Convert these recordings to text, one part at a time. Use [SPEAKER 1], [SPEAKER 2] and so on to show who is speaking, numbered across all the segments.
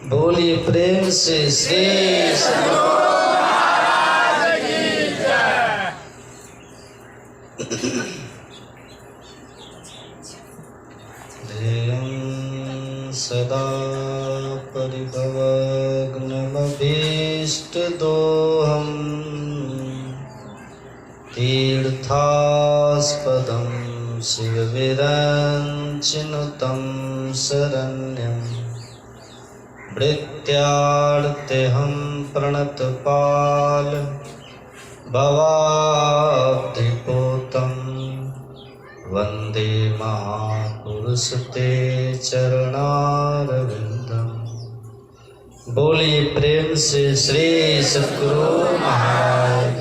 [SPEAKER 1] बोलिए प्रेम से श्री सद्गुरु महाराज की जय। ध्येयं सदा परिभवग्नमभीष्टदोहम् तीर्थास्पदं शिवविरञ्चिनुतं शरण्यम् भृत्यार्तेऽहं प्रणतपाल भवाब्धिपोतं वन्दे महापुरुष ते चरणारविन्दम्। बोलिए प्रेम से श्री सद्गुरु महाराज।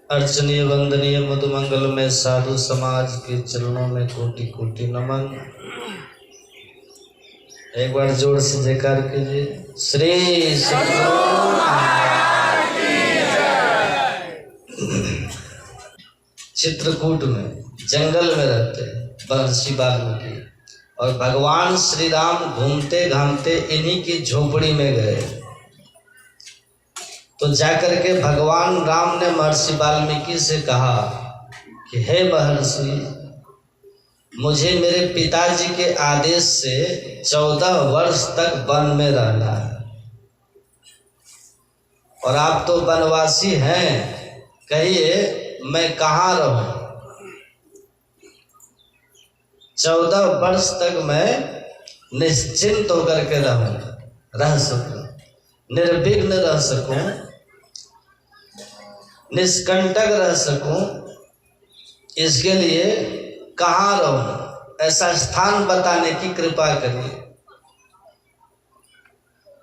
[SPEAKER 1] अर्चनीय वंदनीय मधुमंगल में साधु समाज के चरणों में कोटि कोटि नमन। एक बार जोर से जयकार कीजिए। श्री सद्गुरु महाराज की जय। चित्रकूट में जंगल में रहते महर्षि वाल्मीकि और भगवान श्री राम घूमते घामते इन्हीं की झोपड़ी में गए। तो जाकर के भगवान राम ने महर्षि वाल्मीकि से कहा कि हे महर्षि, मुझे मेरे पिताजी के आदेश से 14 वर्ष तक वन में रहना है और आप तो वनवासी हैं, कहिए मैं कहाँ रहूं? 14 वर्ष तक मैं निश्चिंत होकर के रह सकूं, निर्विघ्न रह सकूं, निष्कंटक रह सकूं, इसके लिए कहाँ रहूं? ऐसा स्थान बताने की कृपा करिए।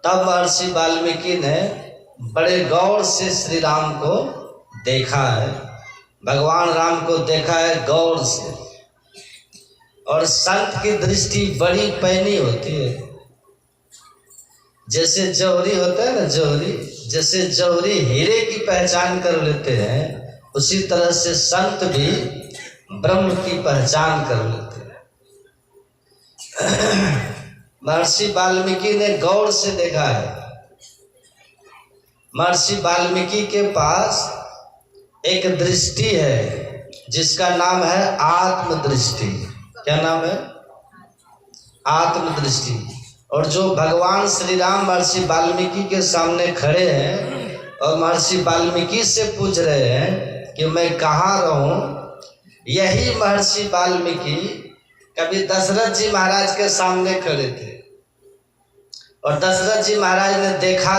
[SPEAKER 1] तब महर्षि वाल्मीकि ने बड़े गौर से श्री राम को देखा है, भगवान राम को देखा है गौर से। और संत की दृष्टि बड़ी पैनी होती है, जैसे जौहरी होता है ना, जौहरी जैसे जौहरी हीरे की पहचान कर लेते हैं, उसी तरह से संत भी ब्रह्म की पहचान कर लेते हैं। महर्षि वाल्मीकि ने गौर से देखा है। महर्षि वाल्मीकि के पास एक दृष्टि है जिसका नाम है आत्मदृष्टि। क्या नाम है? आत्मदृष्टि। और जो भगवान श्री राम महर्षि वाल्मीकि के सामने खड़े हैं और महर्षि वाल्मीकि से पूछ रहे हैं कि मैं कहाँ रहूं, यही महर्षि वाल्मीकि कभी दशरथ जी महाराज के सामने खड़े थे और दशरथ जी महाराज ने देखा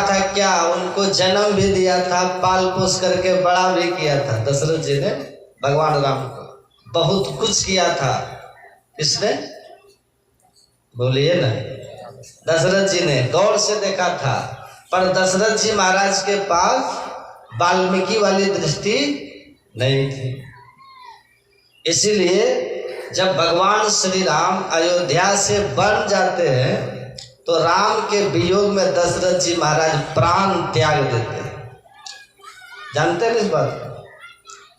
[SPEAKER 1] था क्या, उनको जन्म भी दिया था, पाल पोस करके बड़ा भी किया था। दशरथ जी ने भगवान राम को बहुत कुछ किया था। किसने? बोलिए ना। दशरथ जी ने गौर से देखा था, पर दशरथ जी महाराज के पास वाल्मीकि वाली दृष्टि नहीं थी। इसीलिए जब भगवान श्री राम अयोध्या से बन जाते हैं तो राम के वियोग में दशरथ जी महाराज प्राण त्याग देते हैं। जानते हैं इस बात को?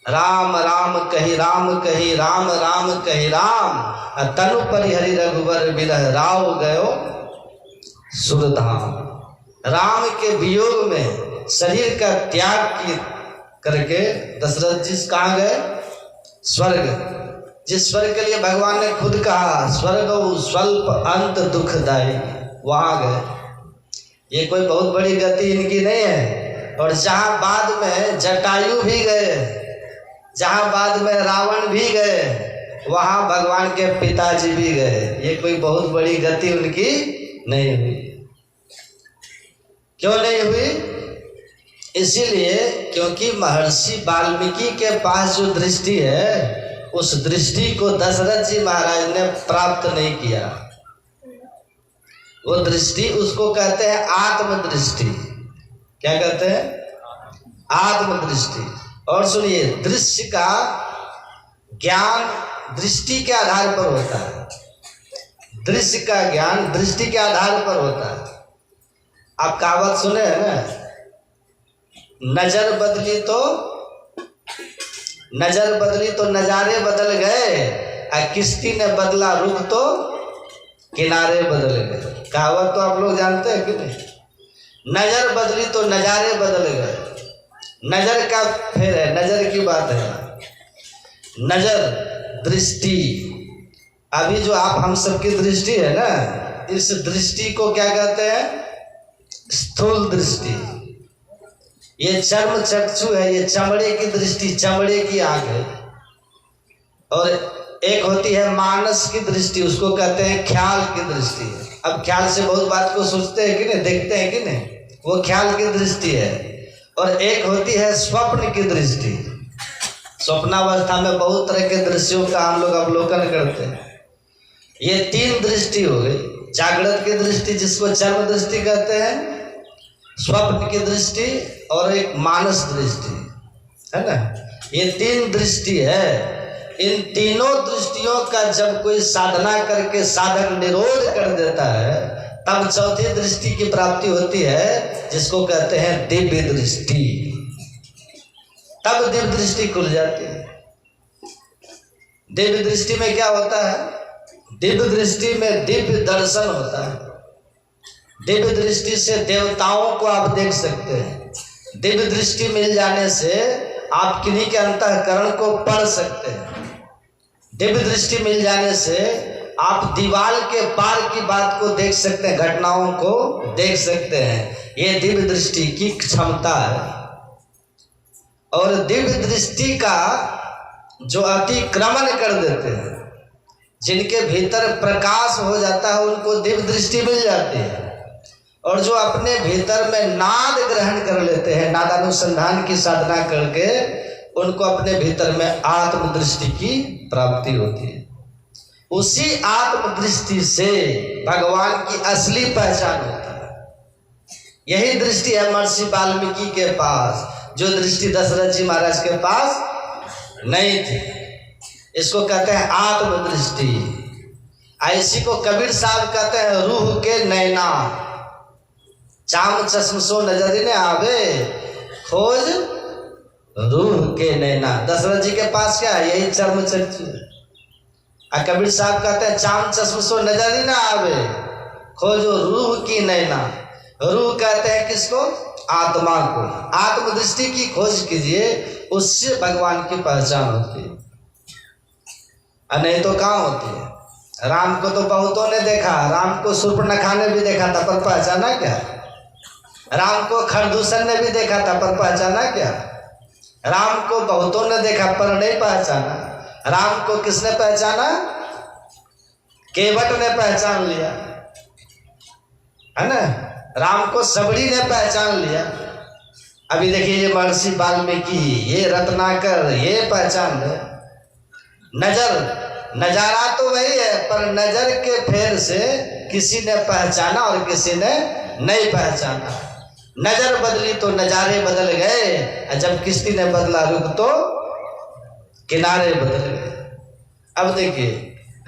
[SPEAKER 1] राम राम कही राम कही, राम राम कही राम, तनु परिहरि रघुबर बिरह राव गयो सुरधाम। राम के वियोग में शरीर का त्याग करके दशरथ जी कहाँ गए? स्वर्ग। जिस स्वर्ग के लिए भगवान ने खुद कहा स्वर्ग स्वल्प अंत दुखदायी, वहां गए। ये कोई बहुत बड़ी गति इनकी नहीं है। और जहां बाद में जटायु भी गए, जहां बाद में रावण भी गए, वहां भगवान के पिताजी भी गए। ये कोई बहुत बड़ी गति उनकी नहीं हुई। क्यों नहीं हुई? इसीलिए क्योंकि महर्षि वाल्मीकि के पास जो दृष्टि है, उस दृष्टि को दशरथ जी महाराज ने प्राप्त नहीं किया। वो दृष्टि उसको कहते हैं आत्मदृष्टि। क्या कहते हैं? आत्मदृष्टि। और सुनिए, दृश्य का ज्ञान दृष्टि के आधार पर होता है। दृश्य का ज्ञान दृष्टि के आधार पर होता है। आप कहावत सुने हैं ना, नजर बदली तो नजर बदली तो नजारे बदल गए, और किश्ती ने बदला रुख तो किनारे बदल गए। कहावत तो आप लोग जानते हैं कि नहीं? नजर बदली तो नजारे बदल गए। नजर का फेर है, नजर की बात है। नजर दृष्टि, अभी जो आप हम सबकी दृष्टि है ना, इस दृष्टि को क्या कहते हैं? स्थूल दृष्टि। ये चर्म चक्षु है, ये चमड़े की दृष्टि, चमड़े की आंख है। और एक होती है मानस की दृष्टि, उसको कहते हैं ख्याल की दृष्टि। अब ख्याल से बहुत बात को सोचते हैं कि नहीं, देखते हैं कि नहीं, वो ख्याल की दृष्टि है। और एक होती है स्वप्न की दृष्टि। स्वप्नावस्था में बहुत तरह के दृश्यों का हम लोग अवलोकन करते हैं। ये तीन दृष्टि हो गई। जागृत की दृष्टि जिसको चर्म दृष्टि कहते हैं, स्वप्न की दृष्टि और एक मानस दृष्टि, है ना। ये तीन दृष्टि है। इन तीनों दृष्टियों का जब कोई साधना करके साधक निरोध कर देता है, तब चौथी दृष्टि की प्राप्ति होती है, जिसको कहते हैं दिव्य दृष्टि। तब दिव्य दृष्टि खुल जाती है। दिव्य दृष्टि में क्या होता है? दिव्य दृष्टि में दिव्य दर्शन होता है। दिव्य दृष्टि से देवताओं को आप देख सकते हैं। दिव्य दृष्टि मिल जाने से आप किन्हीं के अंतःकरण को पढ़ सकते हैं। दिव्य दृष्टि मिल जाने से आप दीवार के पार की बात को देख सकते हैं, घटनाओं को देख सकते हैं। ये दिव्य दृष्टि की क्षमता है। और दिव्य दृष्टि का जो अतिक्रमण कर देते हैं, जिनके भीतर प्रकाश हो जाता है, उनको दिव्य दृष्टि मिल जाती है। और जो अपने भीतर में नाद ग्रहण कर लेते हैं, नादानुसंधान की साधना करके, उनको अपने भीतर में आत्मदृष्टि की प्राप्ति होती है। उसी आत्मदृष्टि से भगवान की असली पहचान होती है। यही दृष्टि है महर्षि वाल्मीकि के पास, जो दृष्टि दशरथ जी महाराज के पास नहीं थी। इसको कहते हैं आत्मदृष्टि। ऐसी को कबीर साहब कहते हैं रूह के नैना, चाम चश्म सो नजर ने आवे, खोज रूह के नैना। दशरथ जी के पास क्या है? यही चर्म चक्षु। कबीर साहब कहते हैं चाम चश्म सो नजर ही ना आवे, खोजो रूह की नैना। रूह कहते हैं किसको? आत्मा को। आत्मदृष्टि की खोज कीजिए, उससे भगवान की पहचान होती है। नहीं तो कहाँ होती है? राम को तो बहुतों ने देखा, राम को शूर्पणखा ने भी देखा था, पर पहचाना क्या? राम को खरदूषण ने भी देखा था, पर पहचाना क्या? राम को बहुतों ने देखा पर नहीं पहचाना। राम को किसने पहचाना? केवट ने पहचान लिया, है ना। राम को सबड़ी ने पहचान लिया। अभी देखिए ये महर्षि वाल्मीकि, ये रत्नाकर, ये पहचान है। नजर, नजारा तो वही है, पर नजर के फेर से किसी ने पहचाना और किसी ने नहीं पहचाना। नजर बदली तो नजारे बदल गए, और जब किश्ती ने बदला रुख तो किनारे बदल गए। अब देखिए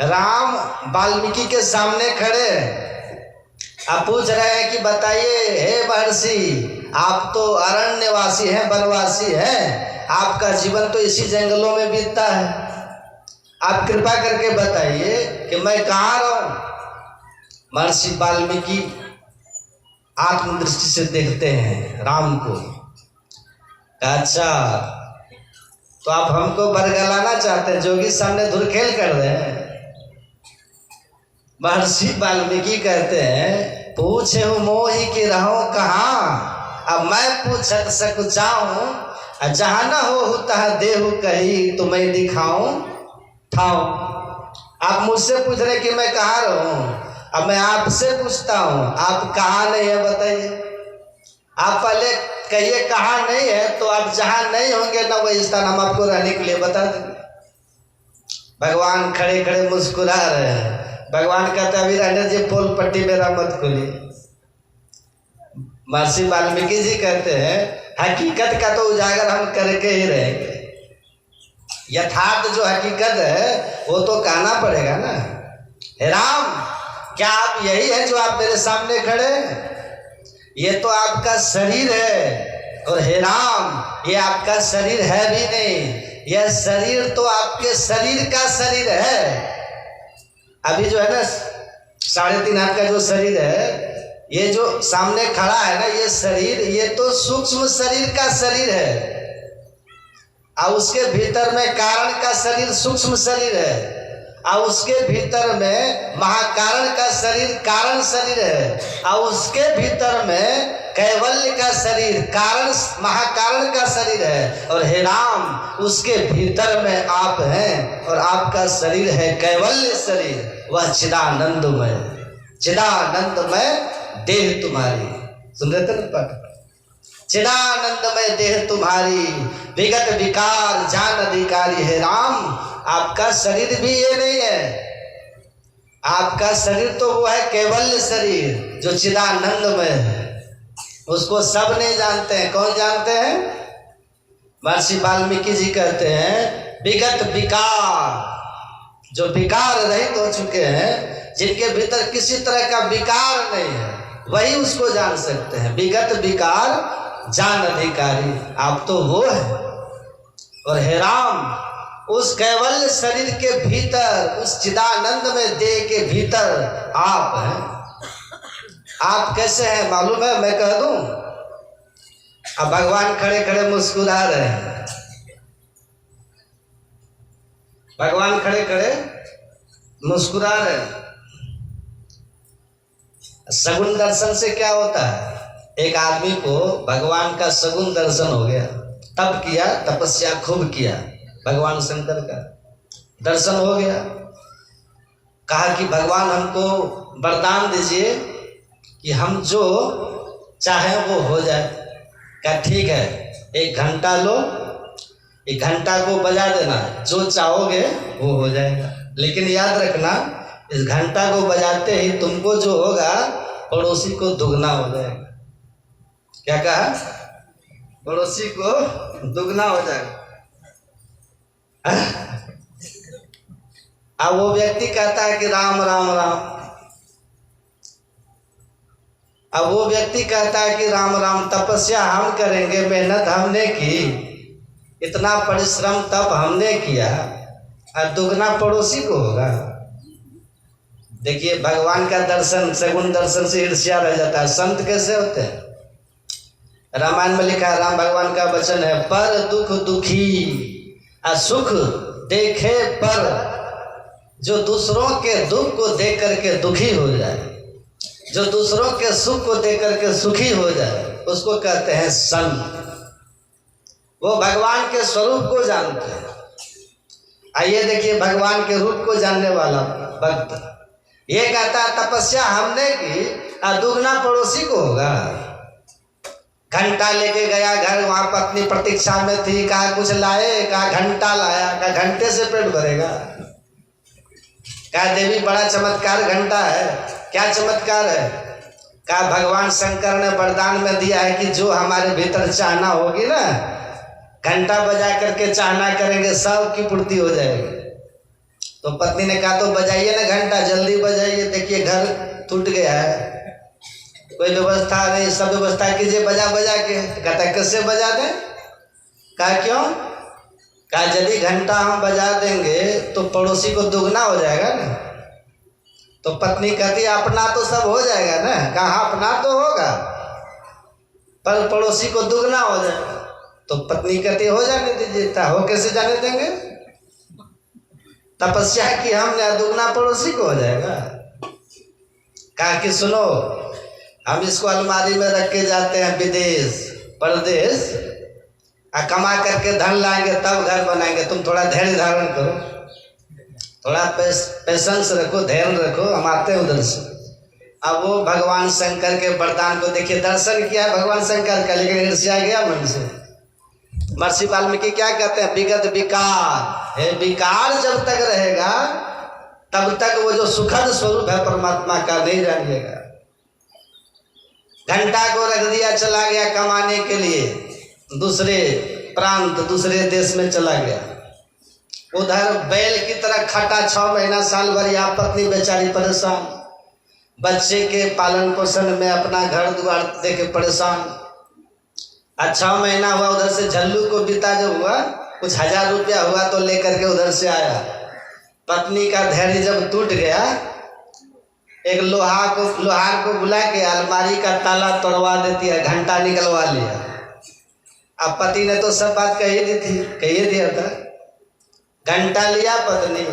[SPEAKER 1] राम वाल्मीकि के सामने खड़े आप पूछ रहे हैं कि बताइए हे महर्षि, आप तो अरण्यवासी हैं, वनवासी हैं, आपका जीवन तो इसी जंगलों में बीतता है। आप कृपा करके बताइए कि मैं कहाँ रहूं? महर्षि वाल्मीकि आत्मदृष्टि से देखते हैं राम को। अच्छा, तो आप हमको बरगलाना चाहते हैं? जोगी सामने धुरखेल कर रहे हैं। महर्षि वाल्मीकि कहते हैं पूछे हूँ मोही की रहो कहाँ, अब मैं पूछत सकुचाऊं, जहाँ न हो तहाँ देहु कही, तो मैं दिखाऊं ठाऊं। आप मुझसे पूछ रहे कि मैं कहाँ रहूं, अब मैं आपसे पूछता हूँ आप कहाँ नहीं है बताइए। आप पहले कहिए कहाँ नहीं है, तो आप जहाँ नहीं होंगे ना वही स्थान हम आपको रहने के लिए बता देंगे। भगवान खड़े खड़े मुस्कुरा रहे हैं। भगवान कहते हैं अभी रहने जी, पोल पट्टी मेरा मत खोलिए। महर्षि वाल्मीकि जी कहते हैं हकीकत का तो उजागर हम करके ही रहेंगे। यथार्थ जो हकीकत है वो तो कहना पड़ेगा ना। हे राम, क्या आप यही है जो आप मेरे सामने खड़े हैं? ये तो आपका शरीर है, और हे राम ये आपका शरीर है भी नहीं, यह शरीर तो आपके शरीर का शरीर है। अभी जो है ना 3.5 हाथ का जो शरीर है, ये जो सामने खड़ा है ना, ये शरीर, ये तो सूक्ष्म शरीर का शरीर है। और उसके भीतर में कारण का शरीर सूक्ष्म शरीर है, और उसके भीतर में महाकारण का शरीर कारण शरीर है, और उसके भीतर में कैवल्य का शरीर कारण महाकारण का शरीर है। और हे राम, उसके भीतर में आप हैं और आपका शरीर है कैवल्य शरीर, वह चिदानंदमय, चिदानंदमय देह तुम्हारी। सुन रहे थे ना पाठ? चिदानंदमय देह तुम्हारी, विगत विकार जान अधिकारी। है राम, आपका शरीर भी ये नहीं है। आपका शरीर तो वो है कैवल्य शरीर जो चिदानंदमय है। उसको सब नहीं जानते हैं। कौन जानते हैं? महर्षि वाल्मीकि जी कहते हैं विगत विकार, जो विकार रहित हो चुके हैं, जिनके भीतर किसी तरह का विकार नहीं है, वही उसको जान सकते हैं। विगत विकार जान अधिकारी, आप तो वो है। और हे राम, उस कैवल्य शरीर के भीतर, उस चिदानंद में देह के भीतर आप हैं। आप कैसे हैं मालूम है? मैं कह दूं? अब भगवान खड़े खड़े मुस्कुरा रहे हैं। भगवान खड़े खड़े मुस्कुरा रहे हैं। सगुन दर्शन से क्या होता है? एक आदमी को भगवान का सगुन दर्शन हो गया, तप किया, तपस्या खूब किया, भगवान शंकर का दर्शन हो गया। कहा कि भगवान हमको वरदान दीजिए कि हम जो चाहें वो हो जाए। क्या ठीक है, 1 घंटा लो, 1 घंटा को बजा देना, जो चाहोगे वो हो जाएगा। लेकिन याद रखना, इस घंटा को बजाते ही तुमको जो होगा पड़ोसी को दुगना हो जाएगा। क्या कहा? पड़ोसी को दुगना हो जाएगा। अब वो व्यक्ति कहता है कि राम राम राम। अब वो व्यक्ति कहता है कि राम राम, तपस्या हम करेंगे, मेहनत हमने की, इतना परिश्रम तप हमने किया, और दुगना पड़ोसी को होगा। देखिए, भगवान का दर्शन, सगुन दर्शन से ईर्ष्या रह जाता है। संत कैसे होते हैं? रामायण में लिखा है, राम भगवान का वचन है, पर दुख दुखी असुख देखे पर। जो दूसरों के दुख को देख करके दुखी हो जाए, जो दूसरों के सुख को देख करके सुखी हो जाए, उसको कहते हैं संत। वो भगवान के स्वरूप को जानते हैं। आइए देखिए, भगवान के रूप को जानने वाला भक्त ये कहता है तपस्या हमने की, और दुगना पड़ोसी को होगा। घंटा लेके गया घर, वहां पत्नी प्रतीक्षा में थी, कहा कुछ लाए, कहा घंटा लाया, कहा घंटे से पेट भरेगा। कहा देवी बड़ा चमत्कार घंटा है। क्या चमत्कार है? कहा भगवान शंकर ने वरदान में दिया है कि जो हमारे भीतर चाहना होगी ना, घंटा बजा करके चाहना करेंगे, सब की पूर्ति हो जाएगी। तो पत्नी ने कहा तो बजाइए ना घंटा, जल्दी बजाइए, देखिए घर टूट गया है, कोई व्यवस्था नहीं, सब व्यवस्था कीजिए बजा बजा के। कहता है कैसे बजा दें? कहा क्यों? कहा यदि घंटा हम बजा देंगे तो पड़ोसी को दुगना हो जाएगा ना। तो पत्नी कहती अपना तो सब हो जाएगा ना। कहा अपना तो होगा, पर पड़ोसी को दुगना हो जाएगा। तो पत्नी कहती हो जाने दीजिए। हो कैसे जाने देंगे? तपस्या की हमने, दुगना पड़ोसी को हो जाएगा। कहा कि सुनो, हम इसको अलमारी में रख के जाते हैं विदेश परदेश, कमा करके धन लाएंगे तब घर बनाएंगे। तुम थोड़ा धैर्य धारण करो, थोड़ा पेशेंस रखो, धैर्य रखो, हम आते हैं उधर से। अब वो भगवान शंकर के वरदान को देखिए, दर्शन किया भगवान शंकर का, लेकिन ईर्ष्या गया मन से। महर्षि वाल्मीकि क्या कहते हैं? विगत विकार है। विकार जब तक रहेगा तब तक वो जो सुखद स्वरूप है परमात्मा का नहीं जानिएगा। घंटा को रख दिया, चला गया कमाने के लिए दूसरे प्रांत, दूसरे देश में चला गया। उधर बैल की तरह खटा 6 महीना साल भर, यहाँ पत्नी बेचारी परेशान, बच्चे के पालन पोषण में अपना घर द्वार देके परेशान। 6 महीना हुआ, उधर से झल्लू को बीता जब हुआ, कुछ 1000 रुपया हुआ तो लेकर के उधर से आया। पत्नी का धैर्य जब टूट गया, एक लोहार को बुला के अलमारी का ताला तोड़वा देती है, घंटा निकलवा लिया। अब पति ने तो सब बात कही दी थी, कही दिया था। घंटा लिया, पत्नी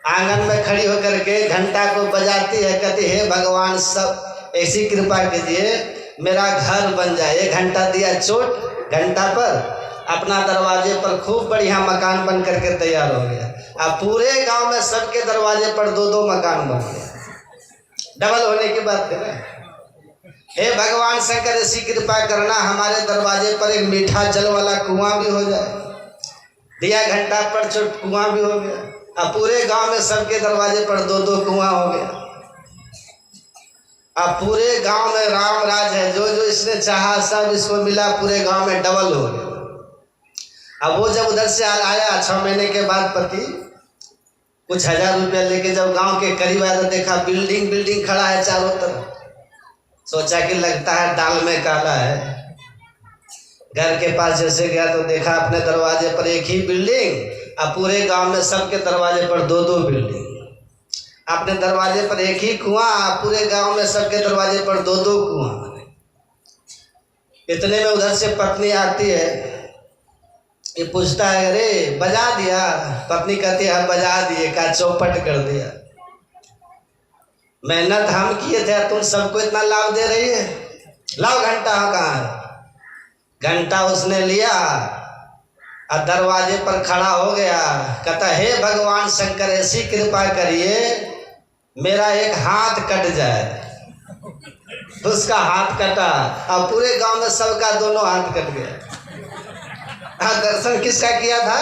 [SPEAKER 1] आंगन में खड़ी होकर के घंटा को बजाती है, कहती हे भगवान सब ऐसी कृपा कीजिए मेरा घर बन जाए। 1 घंटा दिया चोट घंटा पर, अपना दरवाजे पर खूब बढ़िया मकान बन करके तैयार हो गया। अब पूरे गांव में सबके दरवाजे पर 2-2 मकान बन गए, डबल होने की बात है ना। हे भगवान शंकर ऐसी कृपा करना हमारे दरवाजे पर एक मीठा जल वाला कुआं भी हो जाए। दिया घंटा पर चोट, कुआं भी हो गया। अब पूरे गांव में सबके दरवाजे पर 2-2 कुआं हो गया। अब पूरे गांव में राम राज है, जो जो इसने चाहा सब इसको मिला, पूरे गांव में डबल हो गया। अब वो जब उधर से आया 6 महीने के बाद पति कुछ 1000 रुपया लेके जब गांव के करीब आया तो देखा बिल्डिंग खड़ा है चारों तरफ। सोचा कि लगता है दाल में काला है। घर के पास जैसे गया तो देखा अपने दरवाजे पर एक ही बिल्डिंग, अब पूरे गांव में सबके दरवाजे पर 2-2 बिल्डिंग। अपने दरवाजे पर एक ही कुआं, पूरे गांव में सबके दरवाजे पर 2-2 कुआं। इतने में उधर से पत्नी आती है, ये पूछता है अरे बजा दिया? पत्नी कहती है बजा दिए, का चौपट कर दिया। मेहनत हम किए थे, तुम सबको इतना लाभ दे रही है। लाओ घंटा, कहाँ है घंटा? उसने लिया और दरवाजे पर खड़ा हो गया, कहता हे भगवान शंकर ऐसी कृपा करिए मेरा एक हाथ कट जाए। उसका हाथ कटा, अब पूरे गांव में सबका दोनों हाथ कट गया। हाँ, दर्शन किसका किया था?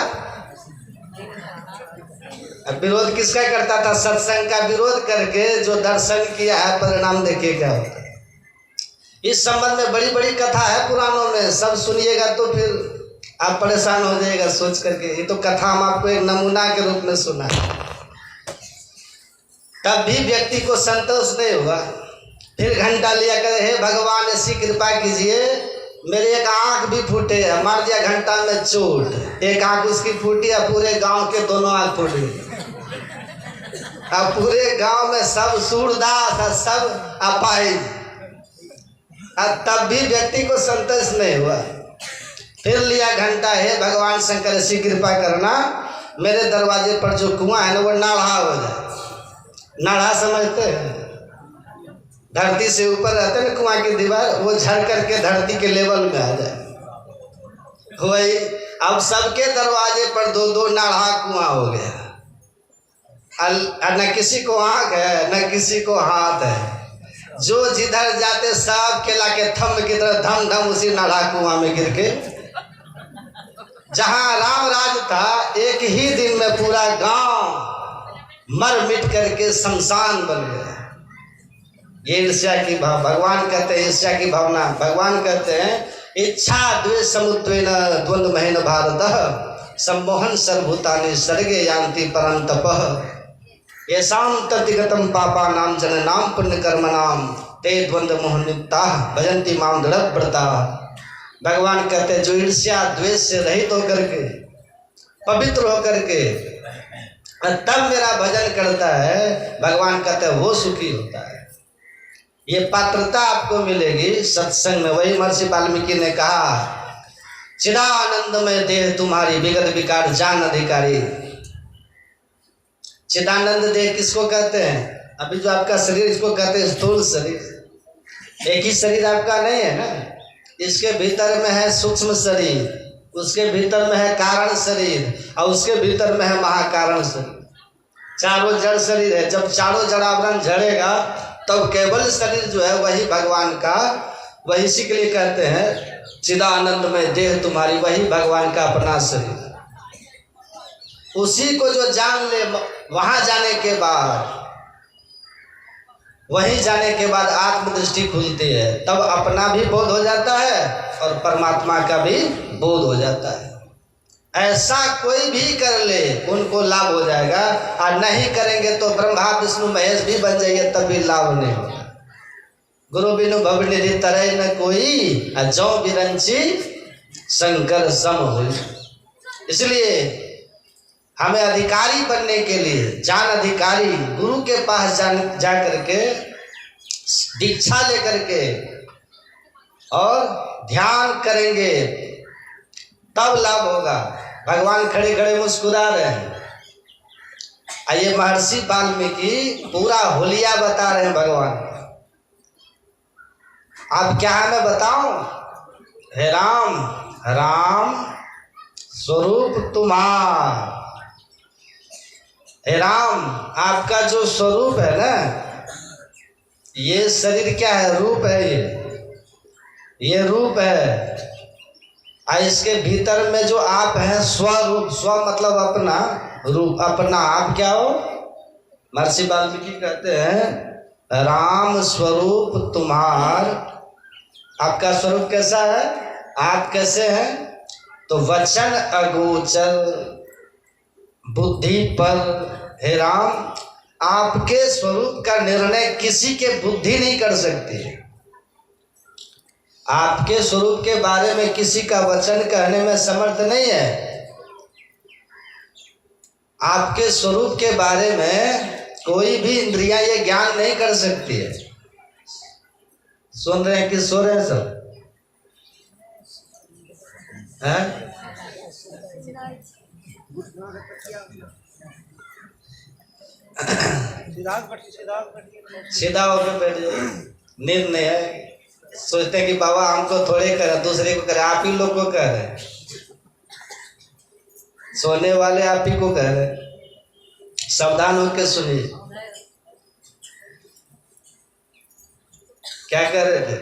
[SPEAKER 1] विरोध किसका करता था? सत्संग का विरोध करके जो दर्शन किया है, परिणाम देखिए क्या होता है। इस संबंध में बड़ी बड़ी कथा है पुराणों में, सब सुनिएगा तो फिर आप परेशान हो जाएगा सोच करके। ये तो कथा हम आपको एक नमूना के रूप में सुना है, तब भी व्यक्ति को संतोष नहीं हुआ। फिर घंटा लिया करे हे भगवान ऐसी कृपा कीजिए मेरे एक आंख भी फूटे है। मार दिया घंटा में चोट, एक आंख उसकी फूटी है, पूरे गांव के दोनों आंख फूट गए। अब पूरे गांव में सब सूरदास, सब अपाहिज। तब भी व्यक्ति को संतोष नहीं हुआ। फिर लिया घंटा, हे भगवान शंकर ऐसी कृपा करना मेरे दरवाजे पर जो कुआं है ना वो नाढ़ा हो जाए। नाढ़ा समझते हैं? धरती से ऊपर रहते ना कुआं की दीवार, वो झड़ करके धरती के लेवल में आ जाए वही। अब सबके दरवाजे पर 2-2 नाढ़ा कुआं हो गया। न किसी को आँख है न किसी को हाथ है, जो जिधर जाते सब केला के थंब की तरह धम धम उसी नाढ़ा कुआं में गिर के। जहां राम राज था, एक ही दिन में पूरा गांव मर मिट करके शमशान बन गया। ये ईर्ष्या की भाव, भगवान कहते हैं ईर्ष्या की भावना। भगवान कहते हैं इच्छा द्वेष समुद्रेण द्वंद्व महेन भारत सम्मोहन सर्वभूतानि सर्गे यान्ति परम तपः येषां तद्विगतं पापानां जनानां पुण्यकर्मणां ते द्वंद्व मोहनिताः भजन्ति मां दृढव्रताः। भगवान कहते हैं जो ईर्ष्या द्वेष से रहित होकर के, पवित्र होकर के तब मेरा भजन करता है, भगवान कहते हैं वो सुखी होता है। ये पात्रता आपको मिलेगी सत्संग में। वही महर्षि वाल्मीकि ने कहा चिदानंदमय देह तुम्हारी विगत विकार जान अधिकारी। चिदानंद देह किसको कहते हैं? अभी जो आपका शरीर इसको कहते हैं स्थूल शरीर। एक ही शरीर आपका नहीं है ना, इसके भीतर में है सूक्ष्म शरीर, उसके भीतर में है कारण शरीर और उसके भीतर में है महाकारण शरीर। चारों जड़ शरीर है। जब चारों जड़ आवरण झड़ेगा तब केवल शरीर जो है वही भगवान का, वही इसी के लिए कहते हैं चिदानंद में देह तुम्हारी, वही भगवान का अपना शरीर। उसी को जो जान ले, वहां जाने के बाद, वहीं जाने के बाद आत्मदृष्टि खुलती है, तब अपना भी बोध हो जाता है और परमात्मा का भी बोध हो जाता है। ऐसा कोई भी कर ले उनको लाभ हो जाएगा, और नहीं करेंगे तो ब्रह्मा विष्णु महेश भी बन जाइए तब भी लाभ नहीं होगा। गुरु बिनु भवनिधि तरह न कोई, जौ बिरंची शंकर सम हुई। इसलिए हमें अधिकारी बनने के लिए जान अधिकारी गुरु के पास जा करके दीक्षा लेकर के और ध्यान करेंगे तब लाभ होगा। भगवान खड़े खड़े मुस्कुरा रहे हैं। ये महर्षि वाल्मीकि पूरा होलिया बता रहे हैं भगवान। अब क्या है मैं बताऊं? हे राम, राम स्वरूप तुम्हार। हे राम, आपका जो स्वरूप है ना, ये शरीर क्या है? रूप है। ये रूप है। इसके भीतर में जो आप हैं स्वरूप, स्व मतलब अपना, रूप अपना। आप क्या हो? महर्षि वाल्मीकि कहते हैं राम स्वरूप तुम्हार। आपका स्वरूप कैसा है? आप कैसे हैं? तो वचन अगोचर बुद्धि पर। हे राम, आपके स्वरूप का निर्णय किसी के बुद्धि नहीं कर सकती। आपके स्वरूप के बारे में किसी का वचन कहने में समर्थ नहीं है। आपके स्वरूप के बारे में कोई भी इंद्रियां ये ज्ञान नहीं कर सकती है। सुन रहे हैं कि सो रहे हैं सब? हैं? सीधा होकर बैठ जाओ। नींद नहीं है। सोचते हैं कि बाबा हमको थोड़े करे, दूसरे को करे। आप ही लोग को कह रहे हैं। सोने वाले आप ही को कह रहे हैं। सावधान होकर सुनिए। क्या कह रहे थे?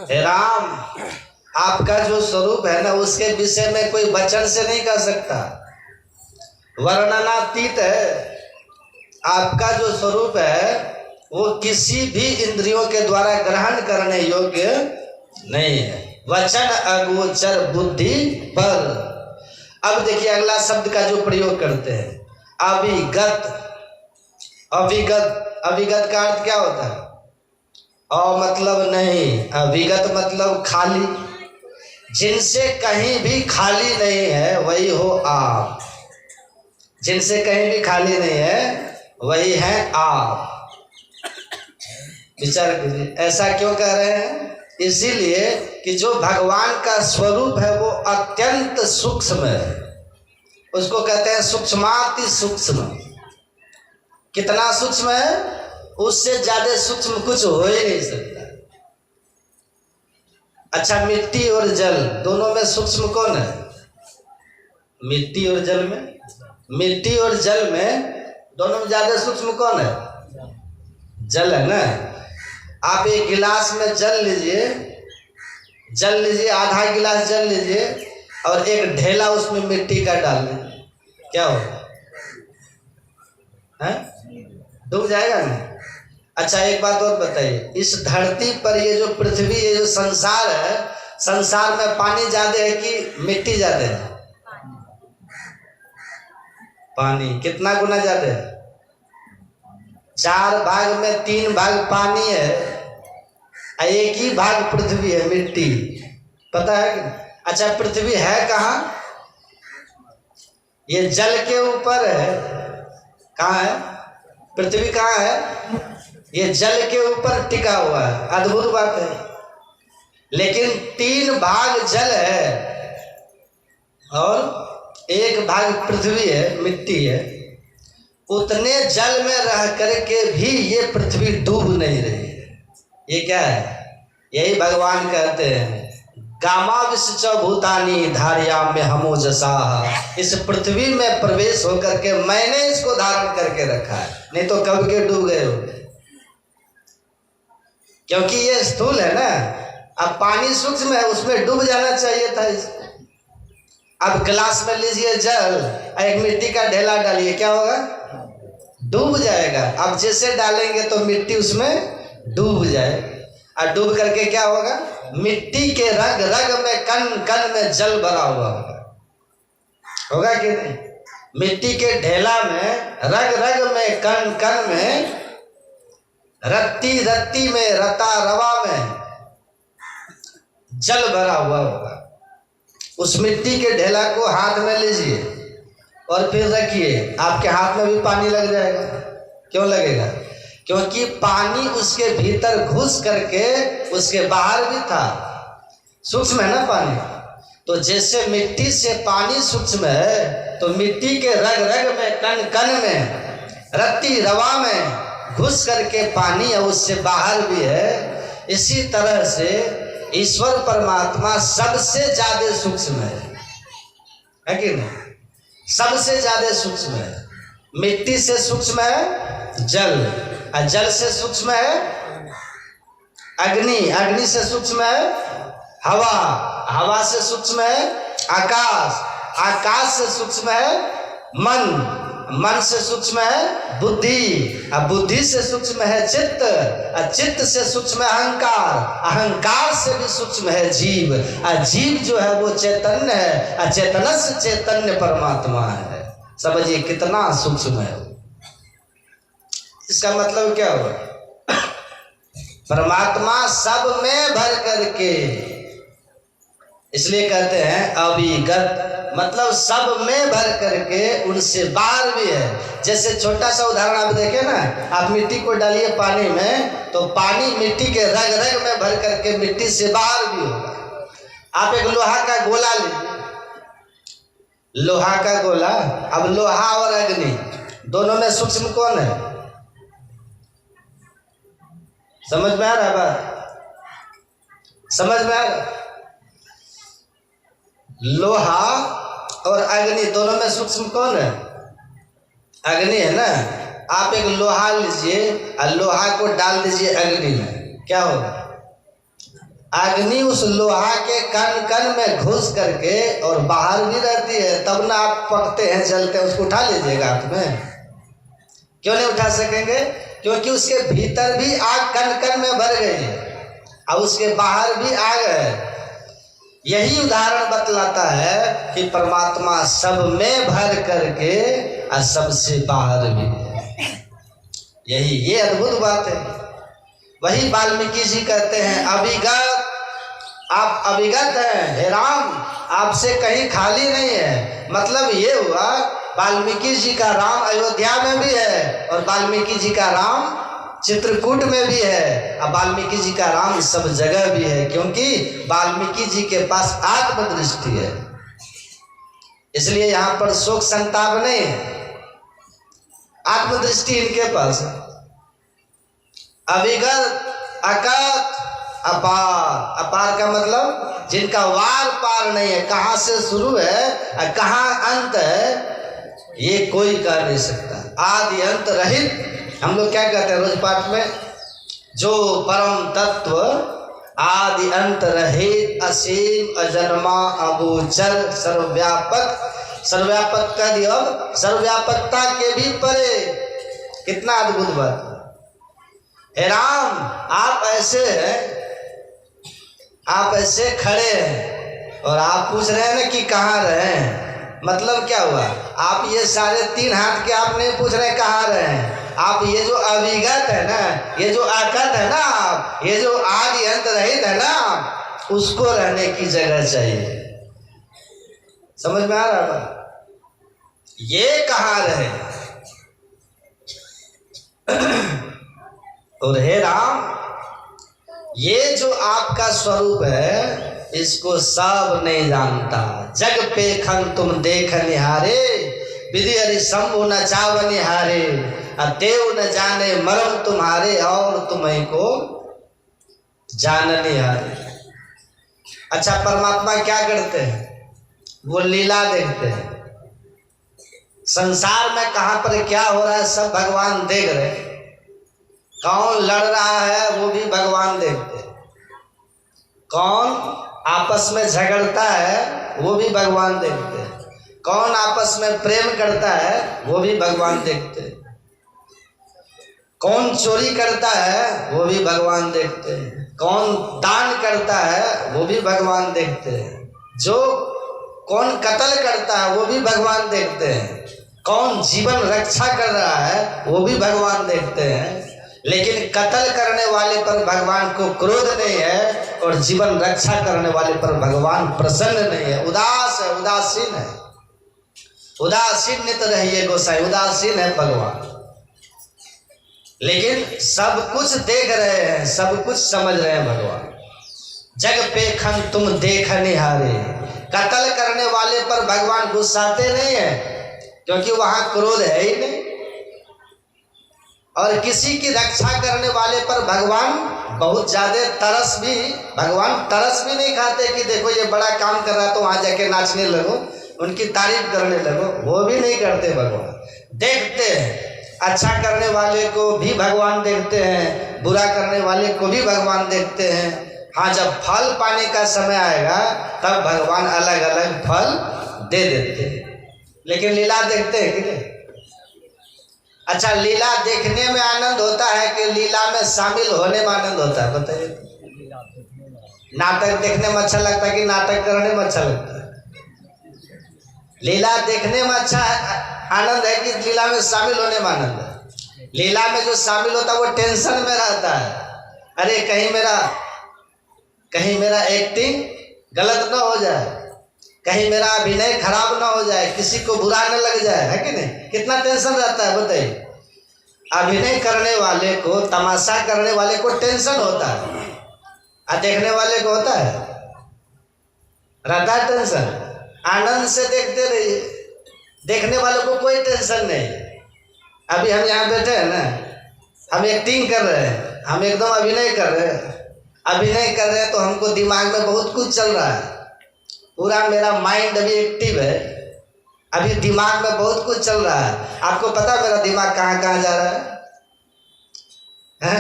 [SPEAKER 1] हे राम, आपका जो स्वरूप है ना, उसके विषय में कोई वचन से नहीं कह सकता। वर्णनातीत है। आपका जो स्वरूप है वो किसी भी इंद्रियों के द्वारा ग्रहण करने योग्य नहीं है। वचन अगोचर बुद्धि पर। अब देखिए अगला शब्द का जो प्रयोग करते हैं, अविगत। अविगत, अविगत का अर्थ क्या होता है? मतलब नहीं, अविगत मतलब खाली। जिनसे कहीं भी खाली नहीं है वही हो आप। जिनसे कहीं भी खाली नहीं है वही है आप। विचार कीजिए, ऐसा क्यों कह रहे हैं? इसीलिए कि जो भगवान का स्वरूप है वो अत्यंत सूक्ष्म है। उसको कहते हैं सूक्ष्माति सूक्ष्म। कितना सूक्ष्म है? उससे ज्यादा सूक्ष्म कुछ हो ही नहीं सकता। अच्छा, मिट्टी और जल दोनों में सूक्ष्म कौन है? मिट्टी और जल में, मिट्टी और जल में दोनों में ज्यादा सूक्ष्म कौन है? जल है ना। आप एक गिलास में जल लीजिए, आधा गिलास जल लीजिए और एक ढेला उसमें मिट्टी का डाल लीजिए, क्या होगा? डूब जाएगा ना। अच्छा, एक बात और बताइए, इस धरती पर ये जो पृथ्वी, ये जो संसार है, संसार में पानी ज्यादा है कि मिट्टी ज्यादा है? पानी कितना गुना ज्यादा है? 4 भाग में 3 भाग पानी है, एक ही भाग पृथ्वी है, मिट्टी। पता है कि? अच्छा, पृथ्वी है कहाँ? ये जल के ऊपर है। कहाँ है पृथ्वी? कहाँ है? ये जल के ऊपर टिका हुआ है। अद्भुत बात है। लेकिन 3 भाग जल है और 1 भाग पृथ्वी है, मिट्टी है। उतने जल में रह करके भी ये पृथ्वी डूब नहीं रही है। ये क्या है? यही भगवान कहते हैं गामा विश्व भूतानी धारिया में हमो जसा। इस पृथ्वी में प्रवेश होकर के मैंने इसको धारण करके रखा है, नहीं तो कब के डूब गए होते। क्योंकि ये स्थूल है ना। अब पानी सूक्ष्म है, उसमें डूब जाना चाहिए था इसको। अब गिलास में लीजिए जल, एक मिट्टी का ढेला डालिए, क्या होगा? डूब जाएगा। अब जैसे डालेंगे तो मिट्टी उसमें डूब जाएगी। और डूब करके क्या होगा? मिट्टी के रग रग में, कण कण में जल भरा हुआ होगा कि नहीं? मिट्टी के ढेला में, रग रग में, कण कण में, रत्ती रत्ती में, रता रवा में जल भरा हुआ होगा। उस मिट्टी के ढेला को हाथ में लीजिए और फिर रखिए, आपके हाथ में भी पानी लग जाएगा। क्यों लगेगा? क्योंकि पानी उसके भीतर घुस करके उसके बाहर भी था। सूक्ष्म है ना पानी। तो जैसे मिट्टी से पानी सूक्ष्म है, तो मिट्टी के रग रग में, कण कण में, रत्ती रवा में घुस करके पानी है, उससे बाहर भी है। इसी तरह से ईश्वर परमात्मा सबसे ज्यादा सूक्ष्म है कि नहीं? सबसे ज्यादा सूक्ष्म है। मिट्टी से सूक्ष्म है जल, और जल से सूक्ष्म है अग्नि, अग्नि से सूक्ष्म है हवा, हवा से सूक्ष्म है आकाश, आकाश से सूक्ष्म है मन, मन से सूक्ष्म है बुद्धि, और बुद्धि से सूक्ष्म है चित्त, और चित्त से सूक्ष्म है अहंकार, अहंकार से भी सूक्ष्म है जीव, और जीव जो है वो चैतन्य है, और चैतन्य से चैतन्य परमात्मा है। समझिए कितना सूक्ष्म है। इसका मतलब क्या हुआ? परमात्मा सब में भर करके, इसलिए कहते हैं अविगत, मतलब सब में भर करके, उनसे बाहर भी है। जैसे छोटा सा उदाहरण आप देखें ना, आप मिट्टी को डालिए पानी में, तो पानी मिट्टी के रग रग में भर करके मिट्टी से बाहर भी होगा। आप एक लोहा का गोला लीजिए, लोहा का गोला, अब लोहा और अग्नि दोनों में सूक्ष्म कौन है? समझ में आ रहा है बात? समझ में आ रहा? लोहा और अग्नि दोनों में सूक्ष्म कौन है? अग्नि है ना। आप एक लोहा लीजिए और लोहा को डाल दीजिए अग्नि में, क्या होगा? अग्नि उस लोहा के कण कण में घुस करके और बाहर भी रहती है, तब ना आप पकते हैं, जलते हैं। उसको उठा लीजिएगा हाथ में? क्यों नहीं उठा सकेंगे? क्योंकि उसके भीतर भी आग कण कण में भर गई है और उसके बाहर भी आग है। यही उदाहरण बतलाता है कि परमात्मा सब में भर करके और सबसे बाहर भी है। यही ये अद्भुत बात है। वही वाल्मीकि जी कहते हैं अविगत, आप अविगत हैं हे राम, आपसे कहीं खाली नहीं है। मतलब ये हुआ वाल्मीकि जी का राम अयोध्या में भी है, और वाल्मीकि जी का राम चित्रकूट में भी है, और वाल्मीकि जी का राम सब जगह भी है, क्योंकि वाल्मीकि जी के पास आत्मदृष्टि है। इसलिए यहाँ पर शोक संताप नहीं है, आत्मदृष्टि इनके पास है। अविगत, अकत, अपार। अपार का मतलब जिनका वार पार नहीं है, कहाँ से शुरू है और कहाँ अंत है ये कोई कह नहीं सकता। आदि अंत रहित, हम लोग क्या कहते हैं रोज पाठ में, जो परम तत्व आदि अंत रहित असीम अजन्मा अगोचर सर्वव्यापक, सर्वव्यापक कह दिया, सर्वव्यापकता के भी परे। कितना अद्भुत बात है। राम आप ऐसे हैं, आप ऐसे खड़े हैं और आप पूछ रहे हैं ना कि कहाँ रहे। मतलब क्या हुआ? आप ये सारे 3 हाथ के आप नहीं पूछ रहे कहाँ रहे हैं, आप ये जो अविगत है ना, ये जो आकत है ना, आप ये जो आदि अंत रहित है ना, उसको रहने की जगह चाहिए। समझ में आ रहा है? ये कहाँ रहे? और हे राम, ये जो आपका स्वरूप है इसको सब नहीं जानता। जग पे खन तुम देख निहारे, विधि हरि शंभु न चाव निहारे, देव न जाने मरम तुम्हारे, और तुम्हें को जान निहारे। अच्छा, परमात्मा क्या करते हैं? वो लीला देखते हैं। संसार में कहाँ पर क्या हो रहा है सब भगवान देख रहे हैं। कौन लड़ रहा है वो भी भगवान देखते हैं, कौन आपस में झगड़ता है वो भी भगवान देखते हैं, कौन आपस में प्रेम करता है वो भी भगवान देखते हैं, कौन चोरी करता है वो भी भगवान देखते हैं, कौन दान करता है वो भी भगवान देखते हैं, जो कौन कत्ल करता है वो भी भगवान देखते हैं, कौन जीवन रक्षा कर रहा है वो भी भगवान देखते हैं। लेकिन कत्ल करने वाले पर भगवान को क्रोध नहीं है और जीवन रक्षा करने वाले पर भगवान प्रसन्न नहीं है, उदास है, उदासीन है। उदासीन नित रहिए गोसाई, उदासीन है भगवान। लेकिन सब कुछ देख रहे हैं, सब कुछ समझ रहे हैं भगवान। जग पे खन तुम देख निहारे, कत्ल करने वाले पर भगवान गुस्साते नहीं है क्योंकि वहां क्रोध है ही नहीं। और किसी की रक्षा करने वाले पर भगवान बहुत ज्यादा भगवान तरस भी नहीं खाते कि देखो ये बड़ा काम कर रहा है तो वहां जाके नाचने लगो, उनकी तारीफ करने लगो, वो भी नहीं करते भगवान। देखते हैं, अच्छा करने वाले को भी भगवान देखते हैं, बुरा करने वाले को भी भगवान देखते हैं। हाँ, जब फल पाने का समय आएगा तब भगवान अलग अलग फल दे देते हैं। लेकिन लीला देखते हैं कि नहीं? अच्छा, लीला देखने में आनंद होता है कि लीला में शामिल होने में आनंद होता है? बताइए। नाटक देखने में अच्छा लगता है कि नाटक करने में अच्छा लगता है? लीला देखने में अच्छा आनंद है कि लीला में शामिल होने में आनंद है? लीला में जो शामिल होता है वो टेंशन में रहता है, अरे कहीं मेरा एक्टिंग गलत ना हो जाए, कहीं मेरा अभिनय खराब ना हो जाए, किसी को बुरा न लग जाए, है कि नहीं? कितना टेंशन रहता है बताइए। अभिनय करने वाले को, तमाशा करने वाले को टेंशन होता है, और देखने वाले को होता है, रहता है टेंशन। आनंद से देखते रहिए, देखने वालों को कोई टेंशन नहीं। अभी हम यहाँ बैठे हैं ना, हम एक्टिंग कर रहे हैं, हम एकदम अभिनय कर रहे हैं। अभिनय कर रहे हैं तो हमको दिमाग में बहुत कुछ चल रहा है, पूरा मेरा माइंड अभी एक्टिव है, अभी दिमाग में बहुत कुछ चल रहा है। आपको पता मेरा दिमाग कहाँ कहाँ जा रहा है?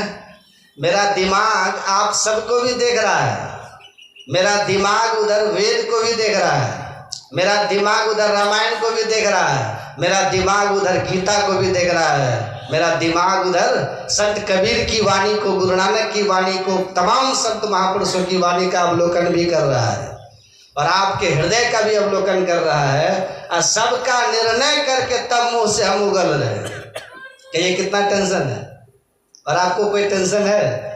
[SPEAKER 1] मेरा दिमाग आप सबको भी देख रहा है, मेरा दिमाग उधर वेद को भी देख रहा है, मेरा दिमाग उधर रामायण को भी देख रहा है, मेरा दिमाग उधर गीता को भी देख रहा है, मेरा दिमाग उधर संत कबीर की वाणी को, गुरु नानक की वाणी को, तमाम संत महापुरुषों की वाणी का अवलोकन भी कर रहा है, और आपके हृदय का भी अवलोकन कर रहा है, और सबका निर्णय करके तब मुंह से हम उगल रहे हैं कि ये कितना टेंशन है। और आपको कोई टेंशन है?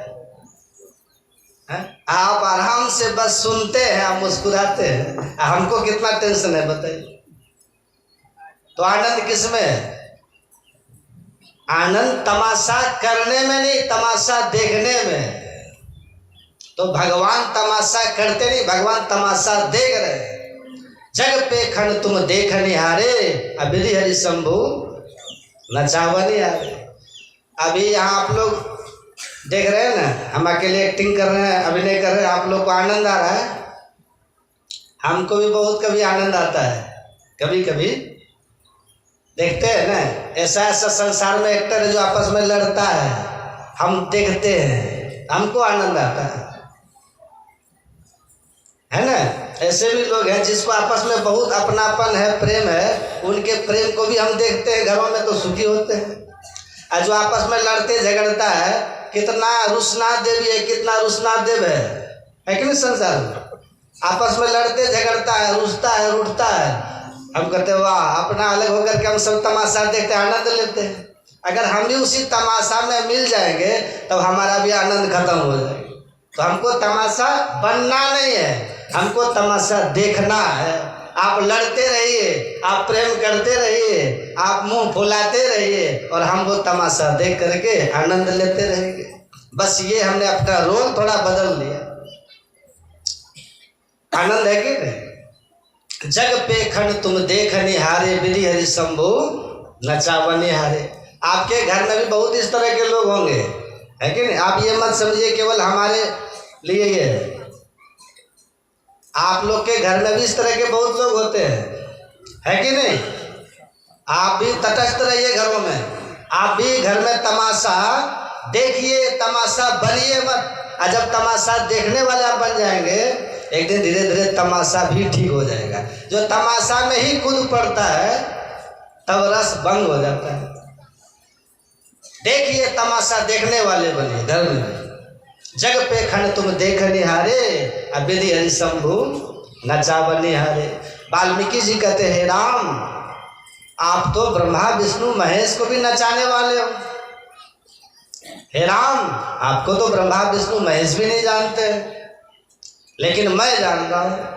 [SPEAKER 1] आप आराम से बस सुनते हैं, आप मुस्कुराते हैं, हमको कितना टेंशन है बताइए। तो आनंद किस में है? आनंद तमाशा करने में नहीं, तमाशा देखने में। तो भगवान तमाशा करते नहीं, भगवान तमाशा देख रहे। जग पे खन तुम देख निहारे, अबिधि हरि शंभु नचावनी हारे। अभी यहाँ आप लोग देख रहे हैं ना, हम अकेले एक्टिंग कर रहे हैं, अभिनय कर रहे हैं, आप लोग को आनंद आ रहा है, हमको भी बहुत कभी आनंद आता है। कभी कभी देखते हैं ना, ऐसा संसार में एक्टर है जो आपस में लड़ता है, हम देखते हैं, हमको आनंद आता है ना। ऐसे भी लोग हैं जिसको आपस में बहुत अपनापन है, प्रेम है, उनके प्रेम को भी हम देखते हैं, घरों में तो सुखी होते हैं। और जो आपस में लड़ते झगड़ता है, कितना रुसना देवी है, कितना रुसना देव है कि नहीं? संसार में आपस में लड़ते झगड़ता है, रुसता है, रूठता है, हम कहते वाह, अपना अलग होकर के हम सब तमाशा देखते हैं, आनंद लेते हैं। अगर हम भी उसी तमाशा में मिल जाएंगे तब हमारा भी आनंद खत्म हो जाएगा। तो हमको तमाशा बनना नहीं है, हमको तमाशा देखना है। आप लड़ते रहिए, आप प्रेम करते रहिए, आप मुंह फुलाते रहिए, और हम वो तमाशा देख करके आनंद लेते रहेंगे। बस ये हमने अपना रोल थोड़ा बदल लिया। आनंद है कि नहीं? जग पे खन तुम देख निहारे, विधि हरि शंभु नचावनी हारे। आपके घर में भी बहुत इस तरह के लोग होंगे, है कि नहीं? आप ये मत समझिए केवल हमारे लिए ये है, आप लोग के घर में भी इस तरह के बहुत लोग होते हैं, है कि नहीं? आप भी तटस्थ रहिए घरों में, आप भी घर में तमाशा देखिए, तमाशा बनिए मत। और जब तमाशा देखने वाले आप बन जाएंगे, एक दिन धीरे धीरे तमाशा भी ठीक हो जाएगा। जो तमाशा में ही कूद पड़ता है तब रस भंग हो जाता है। देखिए, तमाशा देखने वाले बनिए घर में। जग पे खन तुम देख निहारे, अबिधि हरि शंभु नचावनी हारे। वाल्मीकि जी कहते हैं, राम आप तो ब्रह्मा विष्णु महेश को भी नचाने वाले हो, हे राम, आपको तो ब्रह्मा विष्णु महेश भी नहीं जानते, लेकिन मैं जान रहा हूं,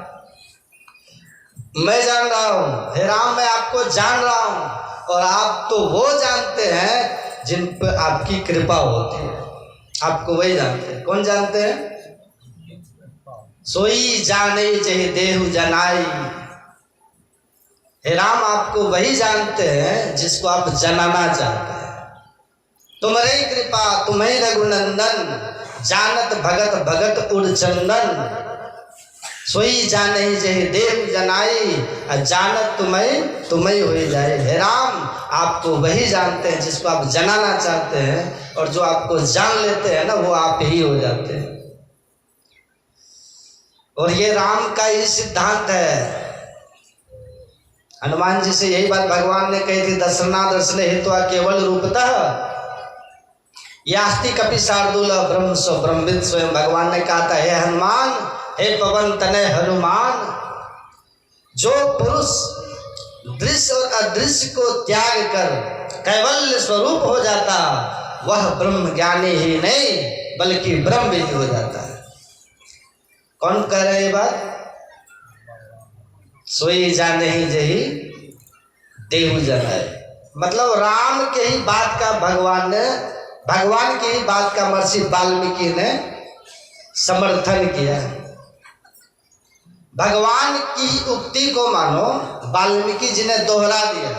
[SPEAKER 1] मैं जान रहा हूं। हे राम, मैं आपको जान रहा हूं, और आप तो वो जानते हैं जिन पर आपकी कृपा होती है। आपको वही जानते हैं। कौन जानते हैं? सोई जाने जहि देहु जनाई। हे राम, आपको वही जानते हैं जिसको आप जनाना चाहते हैं। तुम्हारी कृपा तुम्हें रघुनंदन, जानत भगत भगत उड़ चंदन। सोई जाने जहि देव जनाई, जानत तुम्हें हो जाए। हे राम, आपको वही जानते हैं जिसको आप जनाना चाहते हैं, और जो आपको जान लेते हैं ना, वो आप ही हो जाते हैं। और ये राम का ही सिद्धांत है। हनुमान जी से यही बात भगवान ने कही थी, दर्शना दर्शन हेतु केवल रूपतः यास्ति कपि शार्दूल ब्रह्म स्व ब्रह्मविद स्वयं। भगवान ने कहा था, हे हनुमान, हे पवन तनय हनुमान, जो पुरुष दृश्य और अदृश्य को त्याग कर कैवल्य स्वरूप हो जाता, वह ब्रह्म ज्ञानी ही नहीं बल्कि ब्रह्मविद हो जाता है। कौन कह रहे ये बात? सोई जाने ही जही देहु जनाए। मतलब राम के ही बात का भगवान की ही बात का महर्षि वाल्मीकि ने समर्थन किया। भगवान की उक्ति को मानो वाल्मीकि जी ने दोहरा दिया।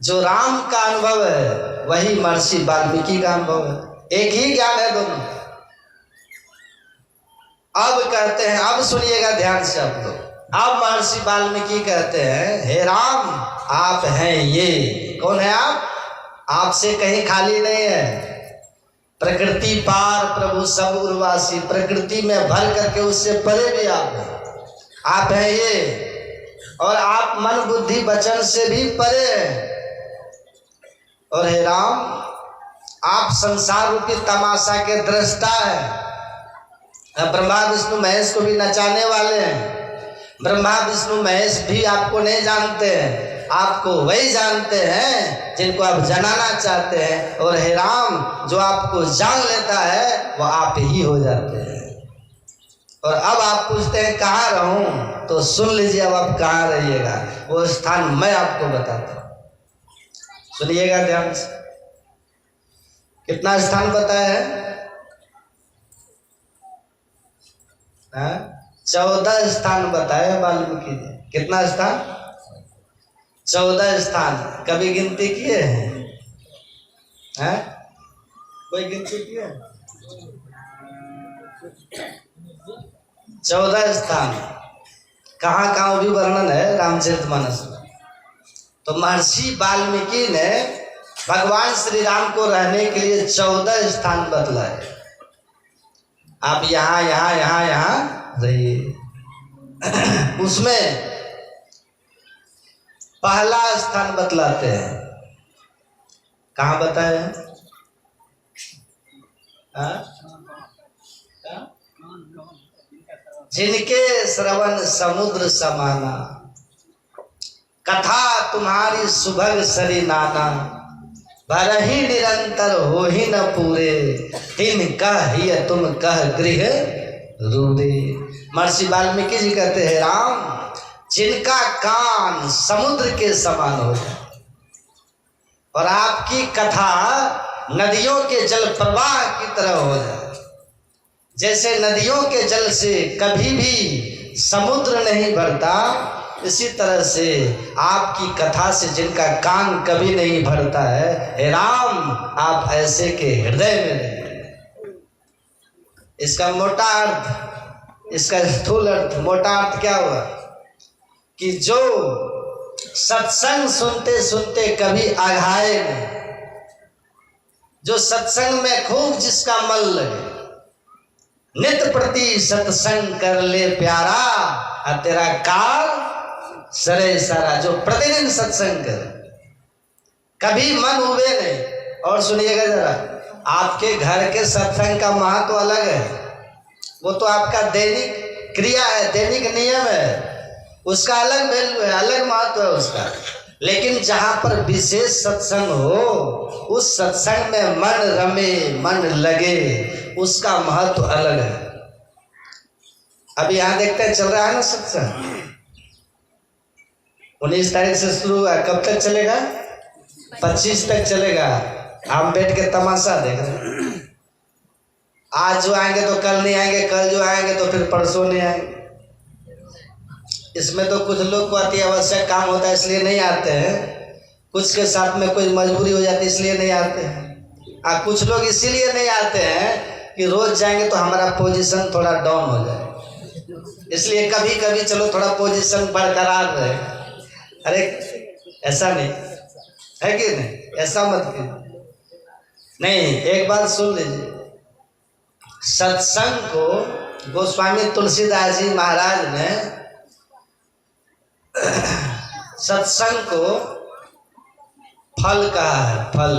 [SPEAKER 1] जो राम का अनुभव है वही महर्षि वाल्मीकि का अनुभव है। एक ही ज्ञान है दोनों। अब कहते हैं, अब सुनिएगा ध्यान से आप लोग। अब महर्षि वाल्मीकि कहते हैं, हे राम, आप हैं ये। कौन है आप? आपसे कहीं खाली नहीं है। प्रकृति पार प्रभु सब उर्वासी, प्रकृति में भर करके उससे परे भी आप हैं ये। और आप मन बुद्धि वचन से भी परे हैं। और हे राम, आप संसार रूपी तमाशा के दृष्टा हैं। ब्रह्मा विष्णु महेश को भी नचाने वाले हैं। ब्रह्मा विष्णु महेश भी आपको नहीं जानते हैं, आपको वही जानते हैं जिनको आप जनाना चाहते हैं। और हे राम, जो आपको जान लेता है वो आप ही हो जाते हैं। और अब आप पूछते हैं कहाँ रहूं, तो सुन लीजिए अब आप कहाँ रहिएगा, वो स्थान मैं आपको बताता हूं। सुनिएगा ध्यान से। कितना स्थान बताया है? 14 स्थान बताया वाल्मीकि ने। कितना स्थान? 14 स्थान। कभी गिनती किए हैं? कोई गिनती किए? 14 स्थान। कहाँ कहाँ भी वर्णन है रामचरितमानस में। तो महर्षि वाल्मीकि ने भगवान श्री राम को रहने के लिए 14 स्थान बतलाए। आप यहाँ यहाँ यहाँ यहाँ रहिए। उसमें पहला स्थान बतलाते हैं। कहाँ बताए? जिनके श्रवण समुद्र समाना, कथा तुम्हारी सुभग सरी नाना, भरही निरंतर हो ही न पूरे, तिन कह तुम कह गृह रूरे। महर्षि वाल्मीकि जी कहते हैं, राम, जिनका कान समुद्र के समान हो जाए और आपकी कथा नदियों के जल प्रवाह की तरह हो जाए। जैसे नदियों के जल से कभी भी समुद्र नहीं भरता, इसी तरह से आपकी कथा से जिनका कान कभी नहीं भरता है, हे राम, आप ऐसे के हृदय में रहिए। इसका मोटा अर्थ, इसका स्थूल अर्थ, मोटा अर्थ क्या हुआ कि जो सत्संग सुनते सुनते कभी आघाए नहीं, जो सत्संग में खूब जिसका मन लगे, नित प्रति सत्संग कर ले प्यारा, और तेरा काल सरे सारा। जो प्रतिदिन सत्संग करे, कभी मन उबे नहीं। और सुनिएगा जरा, आपके घर के सत्संग का महत्व अलग है। वो तो आपका दैनिक क्रिया है, दैनिक नियम है, उसका अलग वैल्यू है, अलग महत्व है उसका। लेकिन जहां पर विशेष सत्संग हो, उस सत्संग में मन रमे, मन लगे, उसका महत्व अलग है। अभी यहां देखते हैं चल रहा है ना सत्संग, 19 तारीख से शुरू हुआ, कब तक चलेगा? 25 तक चलेगा। हम बैठ के तमाशा देख रहे हैं। आज जो आएंगे तो कल नहीं आएंगे, कल जो आएंगे तो फिर परसों नहीं आएंगे। इसमें तो कुछ लोग को अति आवश्यक काम होता है इसलिए नहीं आते हैं, कुछ के साथ में कोई मजबूरी हो जाती है इसलिए नहीं आते हैं। कुछ लोग इसीलिए नहीं आते हैं कि रोज जाएंगे तो हमारा पोजीशन थोड़ा डाउन हो जाए, इसलिए कभी कभी चलो थोड़ा पोजीशन बरकरार रहे। अरे ऐसा नहीं है कि नहीं, ऐसा मत कीजिए। नहीं, एक बात सुन लीजिए, सत्संग को गोस्वामी तुलसीदास जी महाराज ने सत्संग को फल कहा है। फल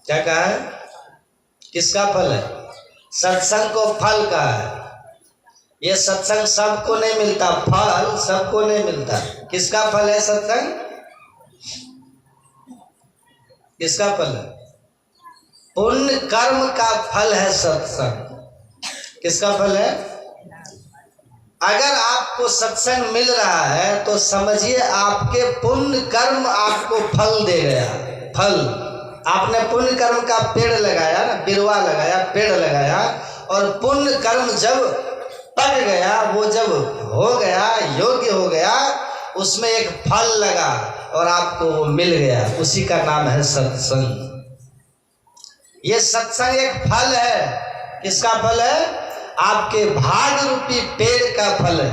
[SPEAKER 1] क्या कहा है? किसका फल है? सत्संग को फल कहा है। ये सत्संग सबको नहीं मिलता, फल सबको नहीं मिलता। किसका फल है सत्संग? किसका फल है? पुण्य कर्म का फल है सत्संग। किसका फल है? अगर आपको सत्संग मिल रहा है तो समझिए आपके पुण्य कर्म आपको फल दे गया। फल, आपने पुण्य कर्म का पेड़ लगाया ना, बिरवा लगाया, पेड़ लगाया, और पुण्य कर्म जब पक गया, वो जब हो गया, योग्य हो गया, उसमें एक फल लगा और आपको वो मिल गया, उसी का नाम है सत्संग। ये सत्संग एक फल है। किसका फल है? आपके भाग रूपी पेड़ का फल है।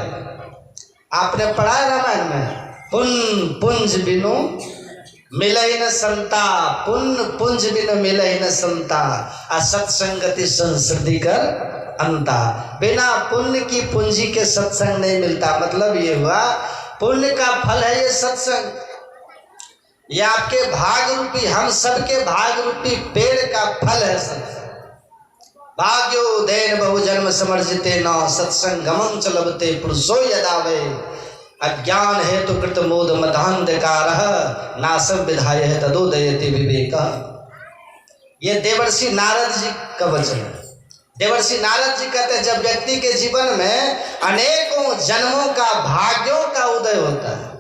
[SPEAKER 1] आपने पढ़ा है रामायण में, पुंज बिनु मिलई न संता, पुण्य पुंज बिनु मिलई न संता, असत्संगति संसृति कर अंता। बिना पुण्य की पूंजी के सत्संग नहीं मिलता। मतलब ये हुआ, पुण्य का फल है ये सत्संग। ये आपके भाग रूपी, हम सबके भाग रूपी पेड़ का फल है सत्संग। भाग्यो देन बहु जन्म समर्जिते न, सत्संगमं च लभते पुरुषो यदावे। अज्ञान हेतु कृत मोद मदान्धकारः, नासं विधाय तदोदयति विवेकः। ये देवर्षि नारद जी का वचन है। देवर्षि नारद जी कहते हैं, जब व्यक्ति के जीवन में अनेकों जन्मों का, भाग्यों का उदय होता है,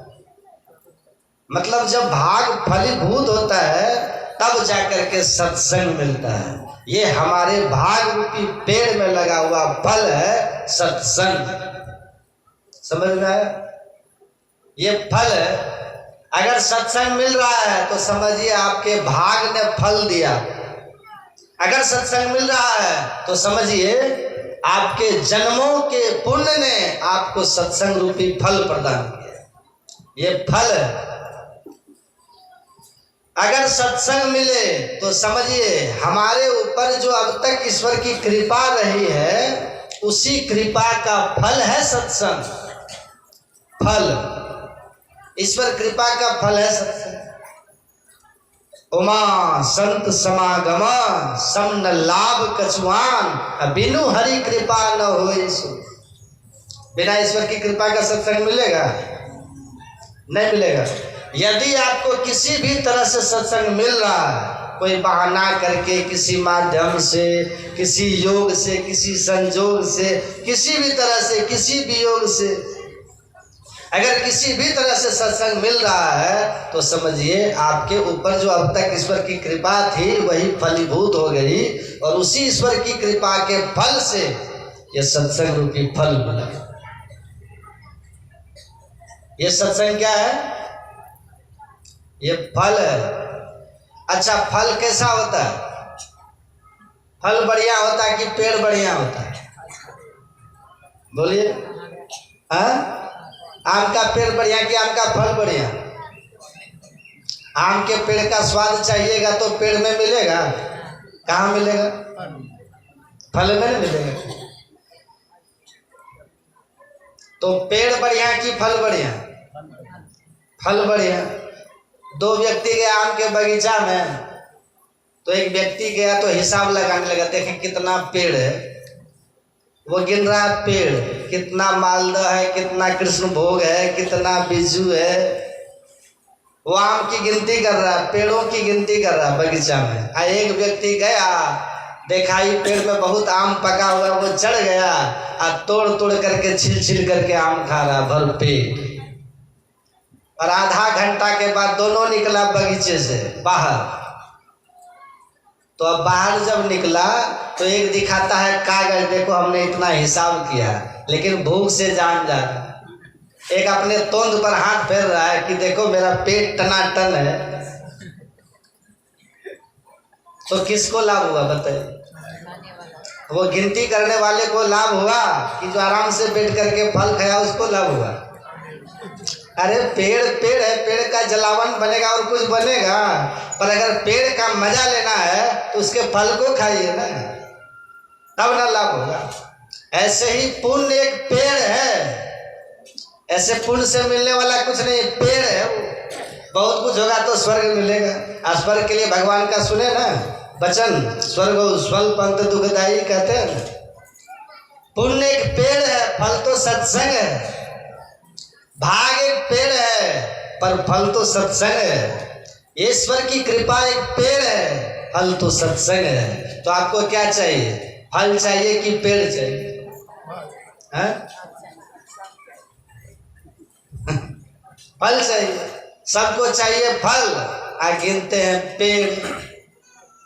[SPEAKER 1] मतलब जब भाग फलीभूत होता है, तब जाकर के सत्संग मिलता है। ये हमारे भाग रूपी पेड़ में लगा हुआ फल है सत्संग। समझ में आया? ये फल है। अगर सत्संग मिल रहा है तो समझिए आपके भाग ने फल दिया। अगर सत्संग मिल रहा है तो समझिए आपके जन्मों के पुण्य ने आपको सत्संग रूपी फल प्रदान किया। ये फल है। अगर सत्संग मिले तो समझिए हमारे ऊपर जो अब तक ईश्वर की कृपा रही है, उसी कृपा का फल है सत्संग। फल, ईश्वर कृपा का फल है सत्संग। उमा संत समागम सम न लाभ कछुआन, बिनु हरि कृपा न होए सो। बिना ईश्वर की कृपा का सत्संग मिलेगा? नहीं मिलेगा। यदि आपको किसी भी तरह से सत्संग मिल रहा है, कोई बहाना करके, किसी माध्यम से, किसी योग से, किसी संजोग से, किसी भी तरह से, किसी भी योग से, अगर किसी भी तरह से सत्संग मिल रहा है तो समझिए आपके ऊपर जो अब तक ईश्वर की कृपा थी वही फलीभूत हो गई, और उसी ईश्वर की कृपा के फल से ये सत्संग रूपी फल मिला। ये सत्संग क्या है? ये फल है। अच्छा, फल कैसा होता है? फल बढ़िया होता है कि पेड़ बढ़िया होता है? बोलिए। हाँ, आम का पेड़ बढ़िया कि आम का फल बढ़िया? आम के पेड़ का स्वाद चाहिएगा तो पेड़ में मिलेगा? कहाँ मिलेगा? फल में नहीं मिलेगा। तो पेड़ बढ़िया कि फल बढ़िया? फल बढ़िया। दो व्यक्ति गए आम के बगीचा में, तो एक व्यक्ति गया तो हिसाब लगाने लगा, देखे कितना पेड़ है। वो गिन रहा है पेड़, कितना मालदा है, कितना कृष्ण भोग है, कितना बिज्जू है। वो आम की गिनती कर रहा, पेड़ों की गिनती कर रहा बगीचा में। एक व्यक्ति गया, दिखाई पेड़ में बहुत आम पका हुआ, वो चढ़ गया और तोड़ तोड़ करके छिल छिल करके आम खा रहा भर पेट। और आधा घंटा के बाद दोनों निकला बगीचे से बाहर। तो अब बाहर जब निकला तो एक दिखाता है कागज, देखो हमने इतना हिसाब किया, लेकिन भूख से जान जा रहा। एक अपने तोंद पर हाथ फेर रहा है कि देखो मेरा पेट टनाटन है। तो किसको लाभ हुआ बताइए? वो गिनती करने वाले को लाभ हुआ कि जो आराम से बैठ करके फल खाया उसको लाभ हुआ? अरे पेड़ पेड़ है, पेड़ का जलावन बनेगा और कुछ बनेगा, पर अगर पेड़ का मजा लेना है तो उसके फल को खाइए ना, तब ना लाभ होगा। ऐसे ही पुण्य एक पेड़ है, ऐसे पुण्य से मिलने वाला कुछ नहीं, पेड़ है वो। बहुत कुछ होगा तो स्वर्ग मिलेगा। स्वर्ग के लिए भगवान का सुने ना वचन, स्वर्ग स्वल्प अंत दुखदायी कहते हैं। पुण्य एक पेड़ है, फल तो सत्संग है। भाग एक पेड़ है, पर फल तो सत्संग है। ईश्वर की कृपा एक पेड़ है, फल तो सत्संग है। तो आपको क्या चाहिए? फल चाहिए कि पेड़ चाहिए? फल चाहिए, सबको चाहिए फल। गिनते हैं पेड़।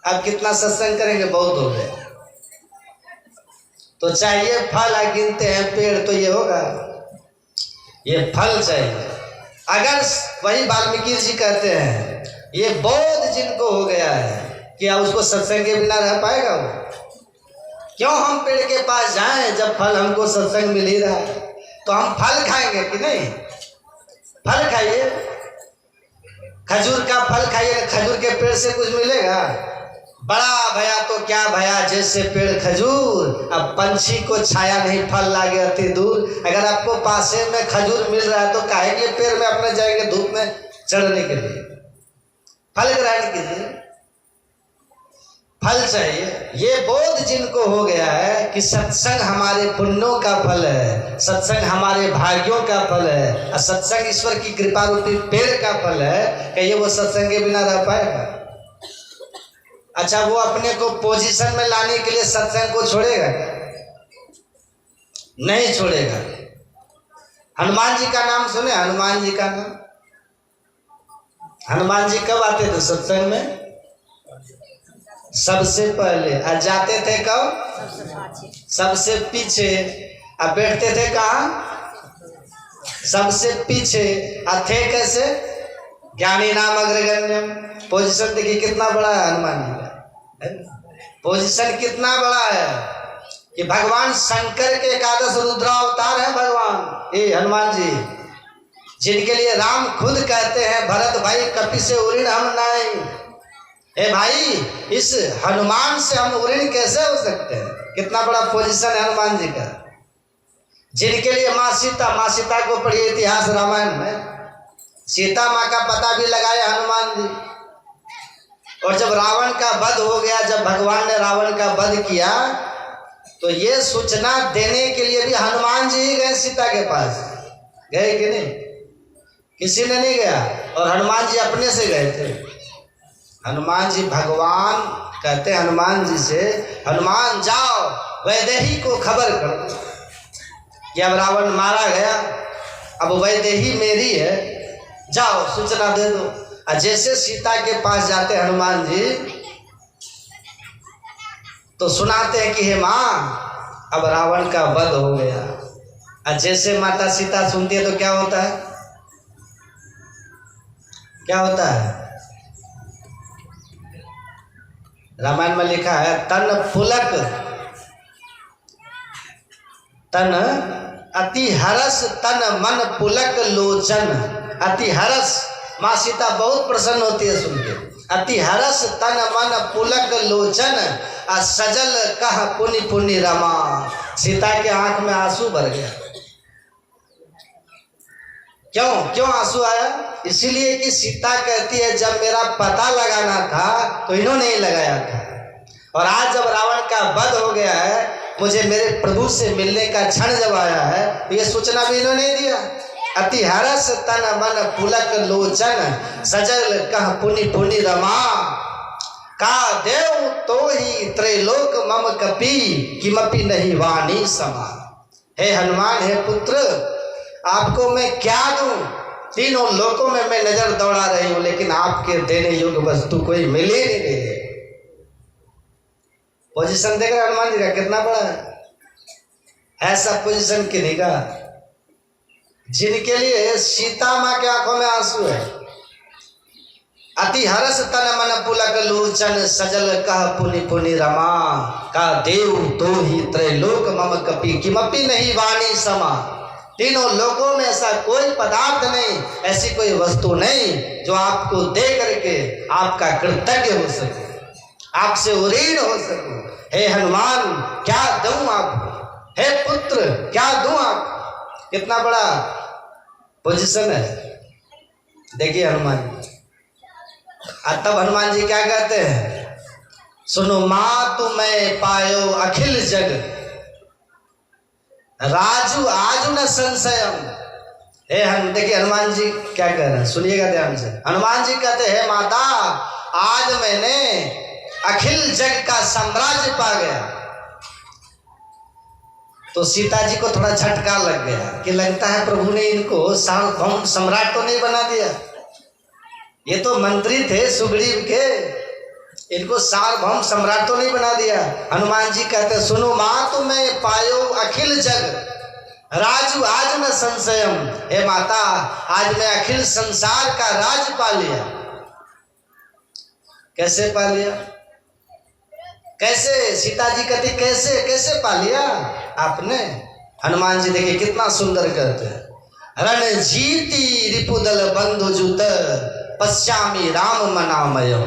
[SPEAKER 1] अब कितना सत्संग करेंगे? बहुत हो गए। तो चाहिए फल, गिनते हैं पेड़, तो ये होगा? ये फल चाहिए। अगर वही वाल्मीकि जी कहते हैं ये बोध जिनको हो गया है कि अब उसको सत्संग के बिना रह पाएगा वो? क्यों हम पेड़ के पास जाएं जब फल हमको सत्संग मिल ही रहा है? तो हम फल खाएंगे कि नहीं? फल खाइए, खजूर का फल खाइए, खजूर के पेड़ से कुछ मिलेगा? बड़ा भया तो क्या भया जैसे पेड़ खजूर, अब पंछी को छाया नहीं फल लागे अति दूर। अगर आपको पासे में खजूर मिल रहा है तो काहे के पेड़ में अपने जाएंगे धूप में चढ़ने के लिए? फल ग्रहण कीजिए, फल चाहिए। ये बोध जिनको हो गया है कि सत्संग हमारे पुण्यों का फल है, सत्संग हमारे भाग्यों का फल है, और सत्संग ईश्वर की कृपा रूपी पेड़ का फल है, कहिए वो सत्संग के बिना रह पाएगा? अच्छा, वो अपने को पोजीशन में लाने के लिए सत्संग को छोड़ेगा क्या? नहीं छोड़ेगा। हनुमान जी का नाम सुने? हनुमान जी का नाम, हनुमान जी कब आते थे सत्संग में? सबसे पहले। और जाते थे कब? सबसे पीछे। अब बैठते थे कहाँ? सबसे पीछे। और थे कैसे? ज्ञानी नाम अग्रगण्यम। पोजीशन देखिए कितना बड़ा है हनुमान जी का, पोजीशन कितना बड़ा है कि भगवान शंकर के एकादश रुद्रावतार है भगवान ये हनुमान जी, जिनके लिए राम खुद कहते हैं भरत भाई कपि से उऋण हम नहीं। ए भाई, इस हनुमान से हम उऋण कैसे हो सकते हैं? कितना बड़ा पोजीशन है हनुमान जी का, जिनके लिए माँ सीता को पढ़िए इतिहास रामायण में, सीता माँ का पता भी लगाए हनुमान जी। और जब रावण का वध हो गया, जब भगवान ने रावण का वध किया, तो ये सूचना देने के लिए भी हनुमान जी ही गए सीता के पास। गए कि नहीं? किसी ने नहीं गया, और हनुमान जी अपने से गए थे। हनुमान जी, भगवान कहते हैं हनुमान जी से, हनुमान जाओ वैदेही को खबर करो कि अब रावण मारा गया, अब वैदेही मेरी है, जाओ सूचना दे दो। और जैसे सीता के पास जाते हनुमान जी तो सुनाते हैं कि हे माँ अब रावण का वध हो गया। और जैसे माता सीता सुनती है तो क्या होता है? क्या होता है? रामायण में लिखा है तन पुलक तन अति हरस तन मन पुलक लोचन। अति हरस, माँ सीता बहुत प्रसन्न होती है सुन के। अति हरस तन मन पुलक लोचन, सजल कह पुनि पुनि रमा। सीता के आंख में आंसू भर गया। क्यों आंसू आया? इसीलिए कि सीता कहती है जब मेरा पता लगाना था तो इन्होंने ही लगाया था, और आज जब रावण का वध हो गया है, मुझे मेरे प्रभु से मिलने का क्षण जब आया है, तो ये सूचना भी इन्होंने दिया। अति हरस तन मन पुलक लोचन सजल कह पुनि पुनि रमा का देव तो ही त्रैलोक मम कपि किमपि नहीं वाणी समा। हे हनुमान, हे पुत्र, आपको मैं क्या दूं? तीनों लोकों में मैं नजर दौड़ा रही हूं, लेकिन आपके देने योग्य वस्तु कोई मिल ही नहीं रही है। पोजीशन देख रहे हनुमान जी का कितना बड़ा है। ऐसा पोजीशन किन्हीं का जिनके लिए सीता मां के आंखों में आंसू है। अति हरस तन मन पुलक लोचन सजल कह पुनि पुनि रमा का देव तो ही त्रैलोक मम कपि किमपि नहीं वाणी समा। तीनों लोकों में ऐसा कोई पदार्थ नहीं, ऐसी कोई वस्तु नहीं जो आपको दे करके आपका कृतज्ञ हो सके, आपसे उरीण हो सकूं। हे हनुमान, क्या दूं आपको? हे पुत्र, क्या दूं आपको? कितना बड़ा पोजीशन है। देखिए हनुमान जी, तब हनुमान जी क्या कहते हैं? सुनो मातु मैं पायो अखिल जग राजू आजु न संशयम। देखिए हनुमान जी क्या कह रहे हैं, सुनिएगा ध्यान से। हनुमान जी कहते हैं माता, आज मैंने अखिल जग का साम्राज्य पा गया। तो सीता जी को थोड़ा झटका लग गया कि लगता है प्रभु ने इनको सार्वभौम सम्राट तो नहीं बना दिया। ये तो मंत्री थे सुग्रीव के, इनको सार्वभौम सम्राट तो नहीं बना दिया। हनुमान जी कहते सुनो माँ, तुम्हें पायो अखिल जग राजू आज न संशयम। हे माता, आज मैं अखिल संसार का राज पा लिया। कैसे पा लिया? कैसे? सीता जी कहती कैसे कैसे पा लिया आपने? हनुमान जी देखिए कितना सुंदर कहते हैं, रणजीति रिपुदल बंधु जुत पश्चामी राम मनामयम।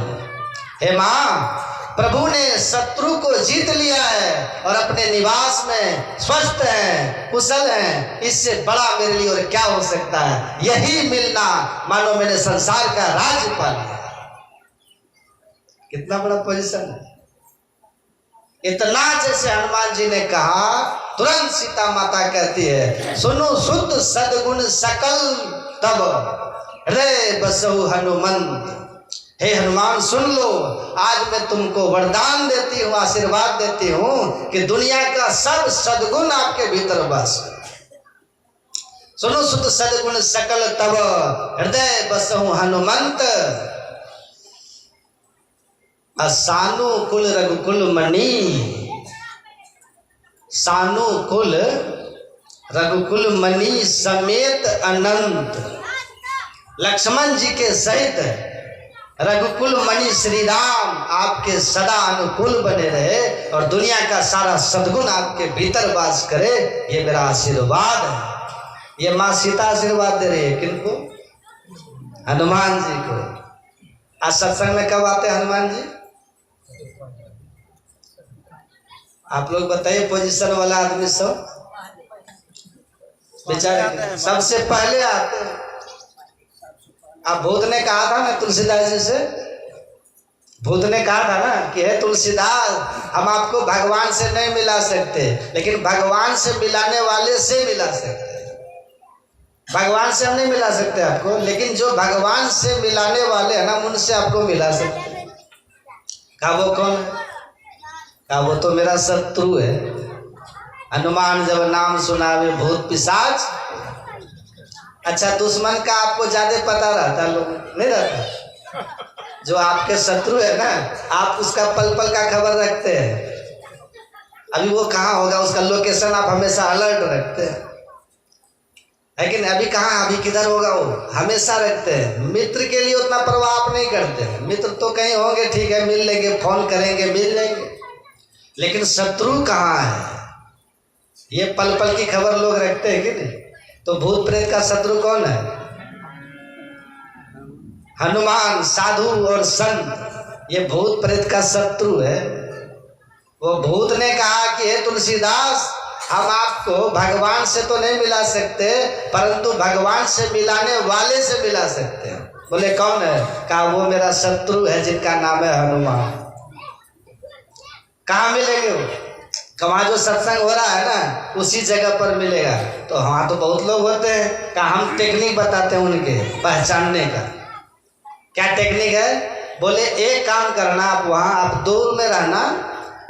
[SPEAKER 1] हे माँ, प्रभु ने शत्रु को जीत लिया है और अपने निवास में स्वस्थ हैं, कुशल हैं। इससे बड़ा मेरे लिए और क्या हो सकता है? यही मिलना मानो मैंने संसार का राज पा लिया। कितना बड़ा पोजीशन है। इतना जैसे हनुमान जी ने कहा, तुरंत सीता माता कहती है सुनो शुद्ध सद्गुण सकल तब रे बसहु हनुमंत। हे हनुमान सुन लो, आज मैं तुमको वरदान देती हूँ, आशीर्वाद देती हूँ कि दुनिया का सब सद्गुण आपके भीतर बस। सुनो शुद्ध सद्गुण सकल तब हृदय बसहु हनुमंत। सानुकुल रघुकुल मणि, सानुकुल रघुकुल मणि समेत अनंत। लक्ष्मण जी के सहित रघुकुल मणि श्री राम आपके सदा अनुकूल बने रहे और दुनिया का सारा सद्गुण आपके भीतर वास करे, ये मेरा आशीर्वाद है। ये माँ सीता आशीर्वाद दे रही है किनको? हनुमान जी को। आज सत्संग में कब आते हैं हनुमान जी? आप लोग बताइए, पोजीशन वाला आदमी सब बेचारे सबसे पहले आते हैं। अब भूत ने कहा था ना तुलसीदास जी से, भूत ने कहा था ना कि हे तुलसीदास, हम आपको भगवान से नहीं मिला सकते, लेकिन भगवान से मिलाने वाले से मिला सकते हैं। भगवान से हम नहीं मिला सकते आपको, लेकिन जो भगवान से मिलाने वाले हैं ना, उनसे आपको मिला सकते हैं। कहा वो कौन है? कहा वो तो मेरा शत्रु है। हनुमान जब नाम सुनावे भूत पिशाच। अच्छा, दुश्मन का आपको ज्यादा पता रहता, लोग नहीं रहता। जो आपके शत्रु है ना, आप उसका पल पल का खबर रखते हैं। अभी वो कहाँ होगा, उसका लोकेशन आप हमेशा अलर्ट रखते हैं, लेकिन अभी कहाँ, अभी किधर होगा, वो हमेशा रखते हैं। मित्र के लिए उतना परवाह आप नहीं करते हैं। मित्र तो कहीं होंगे, ठीक है, मिल लेंगे, फोन करेंगे, मिल लेंगे, लेकिन शत्रु कहाँ है, ये पल पल की खबर लोग रखते हैं कि नहीं? तो भूत प्रेत का शत्रु कौन है? हनुमान, साधु और संत, ये भूत प्रेत का शत्रु है। वो भूत ने कहा कि हे तुलसीदास, हम आपको भगवान से तो नहीं मिला सकते, परंतु भगवान से मिलाने वाले से मिला सकते हैं। बोले कौन है? कहा वो मेरा शत्रु है जिनका नाम है हनुमान। कहाँ मिलेंगे वो? वहाँ जो सत्संग हो रहा है ना उसी जगह पर मिलेगा। तो वहाँ तो बहुत लोग होते हैं का हम टेक्निक बताते हैं उनके पहचानने का। क्या टेक्निक है? बोले एक काम करना, आप वहाँ आप दूर में रहना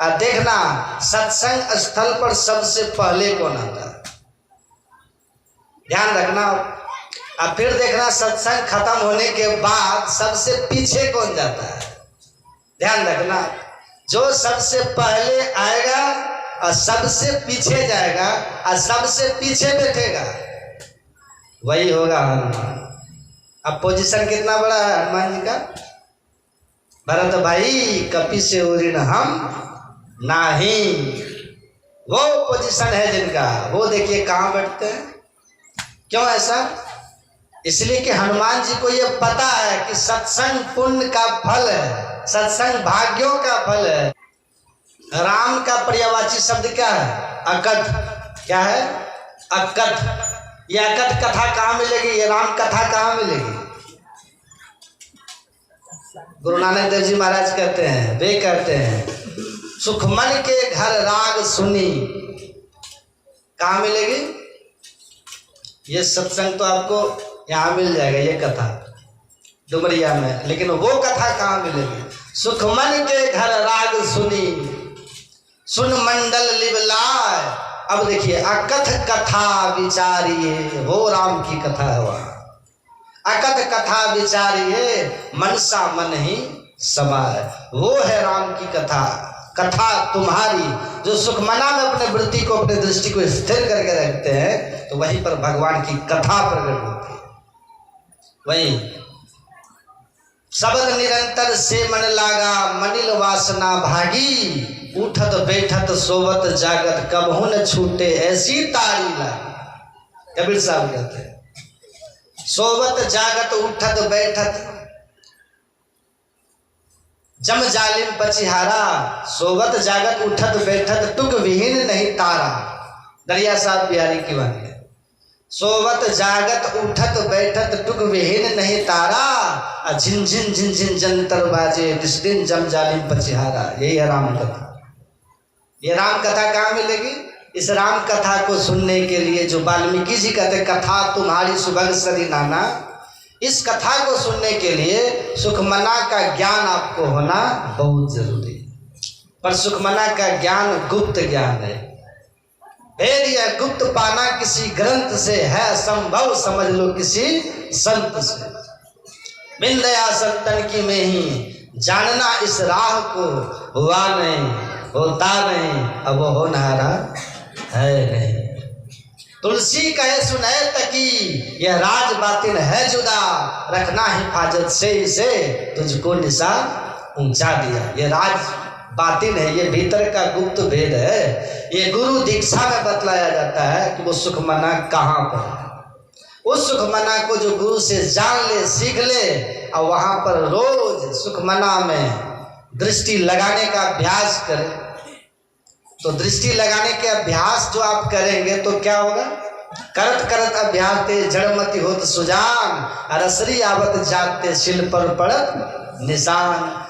[SPEAKER 1] और देखना सत्संग स्थल पर सबसे पहले कौन आता है, ध्यान रखना। और फिर देखना सत्संग खत्म होने के बाद सबसे पीछे कौन जाता है, ध्यान रखना। जो सबसे पहले आएगा और सबसे पीछे जाएगा और सबसे पीछे बैठेगा वही होगा हनुमान। अब पोजीशन कितना बड़ा है हनुमान जी का? भरत भाई कपि से उरिन हम नहीं, वो पोजीशन है जिनका। वो देखिए कहाँ बैठते हैं। क्यों ऐसा? इसलिए कि हनुमान जी को ये पता है कि सत्संग पुण्य का फल है, सत्संग भाग्यों का फल है। राम का पर्यायवाची शब्द क्या है? अकथ। क्या है? अकथ। ये अकथ कथा कहाँ मिलेगी? ये राम कथा कहाँ मिलेगी? गुरु नानक देव जी महाराज कहते हैं, वे कहते हैं सुखमन के घर राग सुनी, कहाँ मिलेगी? ये सत्संग तो आपको यहाँ मिल जाएगा, ये कथा डुमरिया में, लेकिन वो कथा कहाँ मिलेगी? सुखमन के घर राग सुनी, सुन मंडल लिवलाय। अब देखिए अकथ कथा विचारिये, वो राम की कथा है वहाँ। अकथ कथा विचारिये मनसा मन ही समाय, वो है राम की कथा। कथा तुम्हारी जो सुखमना में अपने वृत्ति को, अपने दृष्टि को स्थिर करके रखते हैं, तो वहीं पर भगवान की कथा प्रकट होती है। वहीं शब्द निरंतर से मन लागा, मनिल वासना भागी, उठत बैठत सोवत जागत, कबहू न छूटे ऐसी तारी लागी। कबीर साहब कहते हैं सोवत जागत उठत बैठत जम जालिम पचिहारा, सोवत जागत उठत बैठत टुक विहीन नहीं तारा। दरिया साहब बिहारी की वाणी है। सोवत जागत उठत बैठत टुक विहीन नहीं तारा, झिन झिन झिन झिन जंतर बाजे जिस दिन जम जालिम पचिहारा। यही है राम कथा। ये राम कथा कहाँ मिलेगी? इस राम कथा को सुनने के लिए जो वाल्मीकि जी कहते कथा तुम्हारी सुभग सदी नाना, इस कथा को सुनने के लिए सुखमना का ज्ञान आपको होना बहुत जरूरी है। पर सुखमना का ज्ञान गुप्त ज्ञान है। फिर यह गुप्त पाना किसी ग्रंथ से है संभव, समझ लो किसी संत से। बिन दया संतन की में ही जानना इस राह को, हुआ नहीं होता नहीं अब वो होनहारा है नहीं। तुलसी कहे सुने तकी, यह राज बातिन है जुदा, रखना हिफाजत से इसे तुझको निशा ऊंचा दिया। यह राज बातिन है, ये भीतर का गुप्त भेद है। ये गुरु दीक्षा में बतलाया जाता है कि वो सुखमना कहाँ पर है। उस सुखमना को जो गुरु से जान ले, सीख ले, और वहाँ पर रोज सुखमना में दृष्टि लगाने का अभ्यास करे, तो दृष्टि लगाने के अभ्यास जो आप करेंगे तो क्या होगा? करत करत अभ्यास ते जड़मति होत सुजान, रसरी आवत जाते शिल पर पड़त निशान।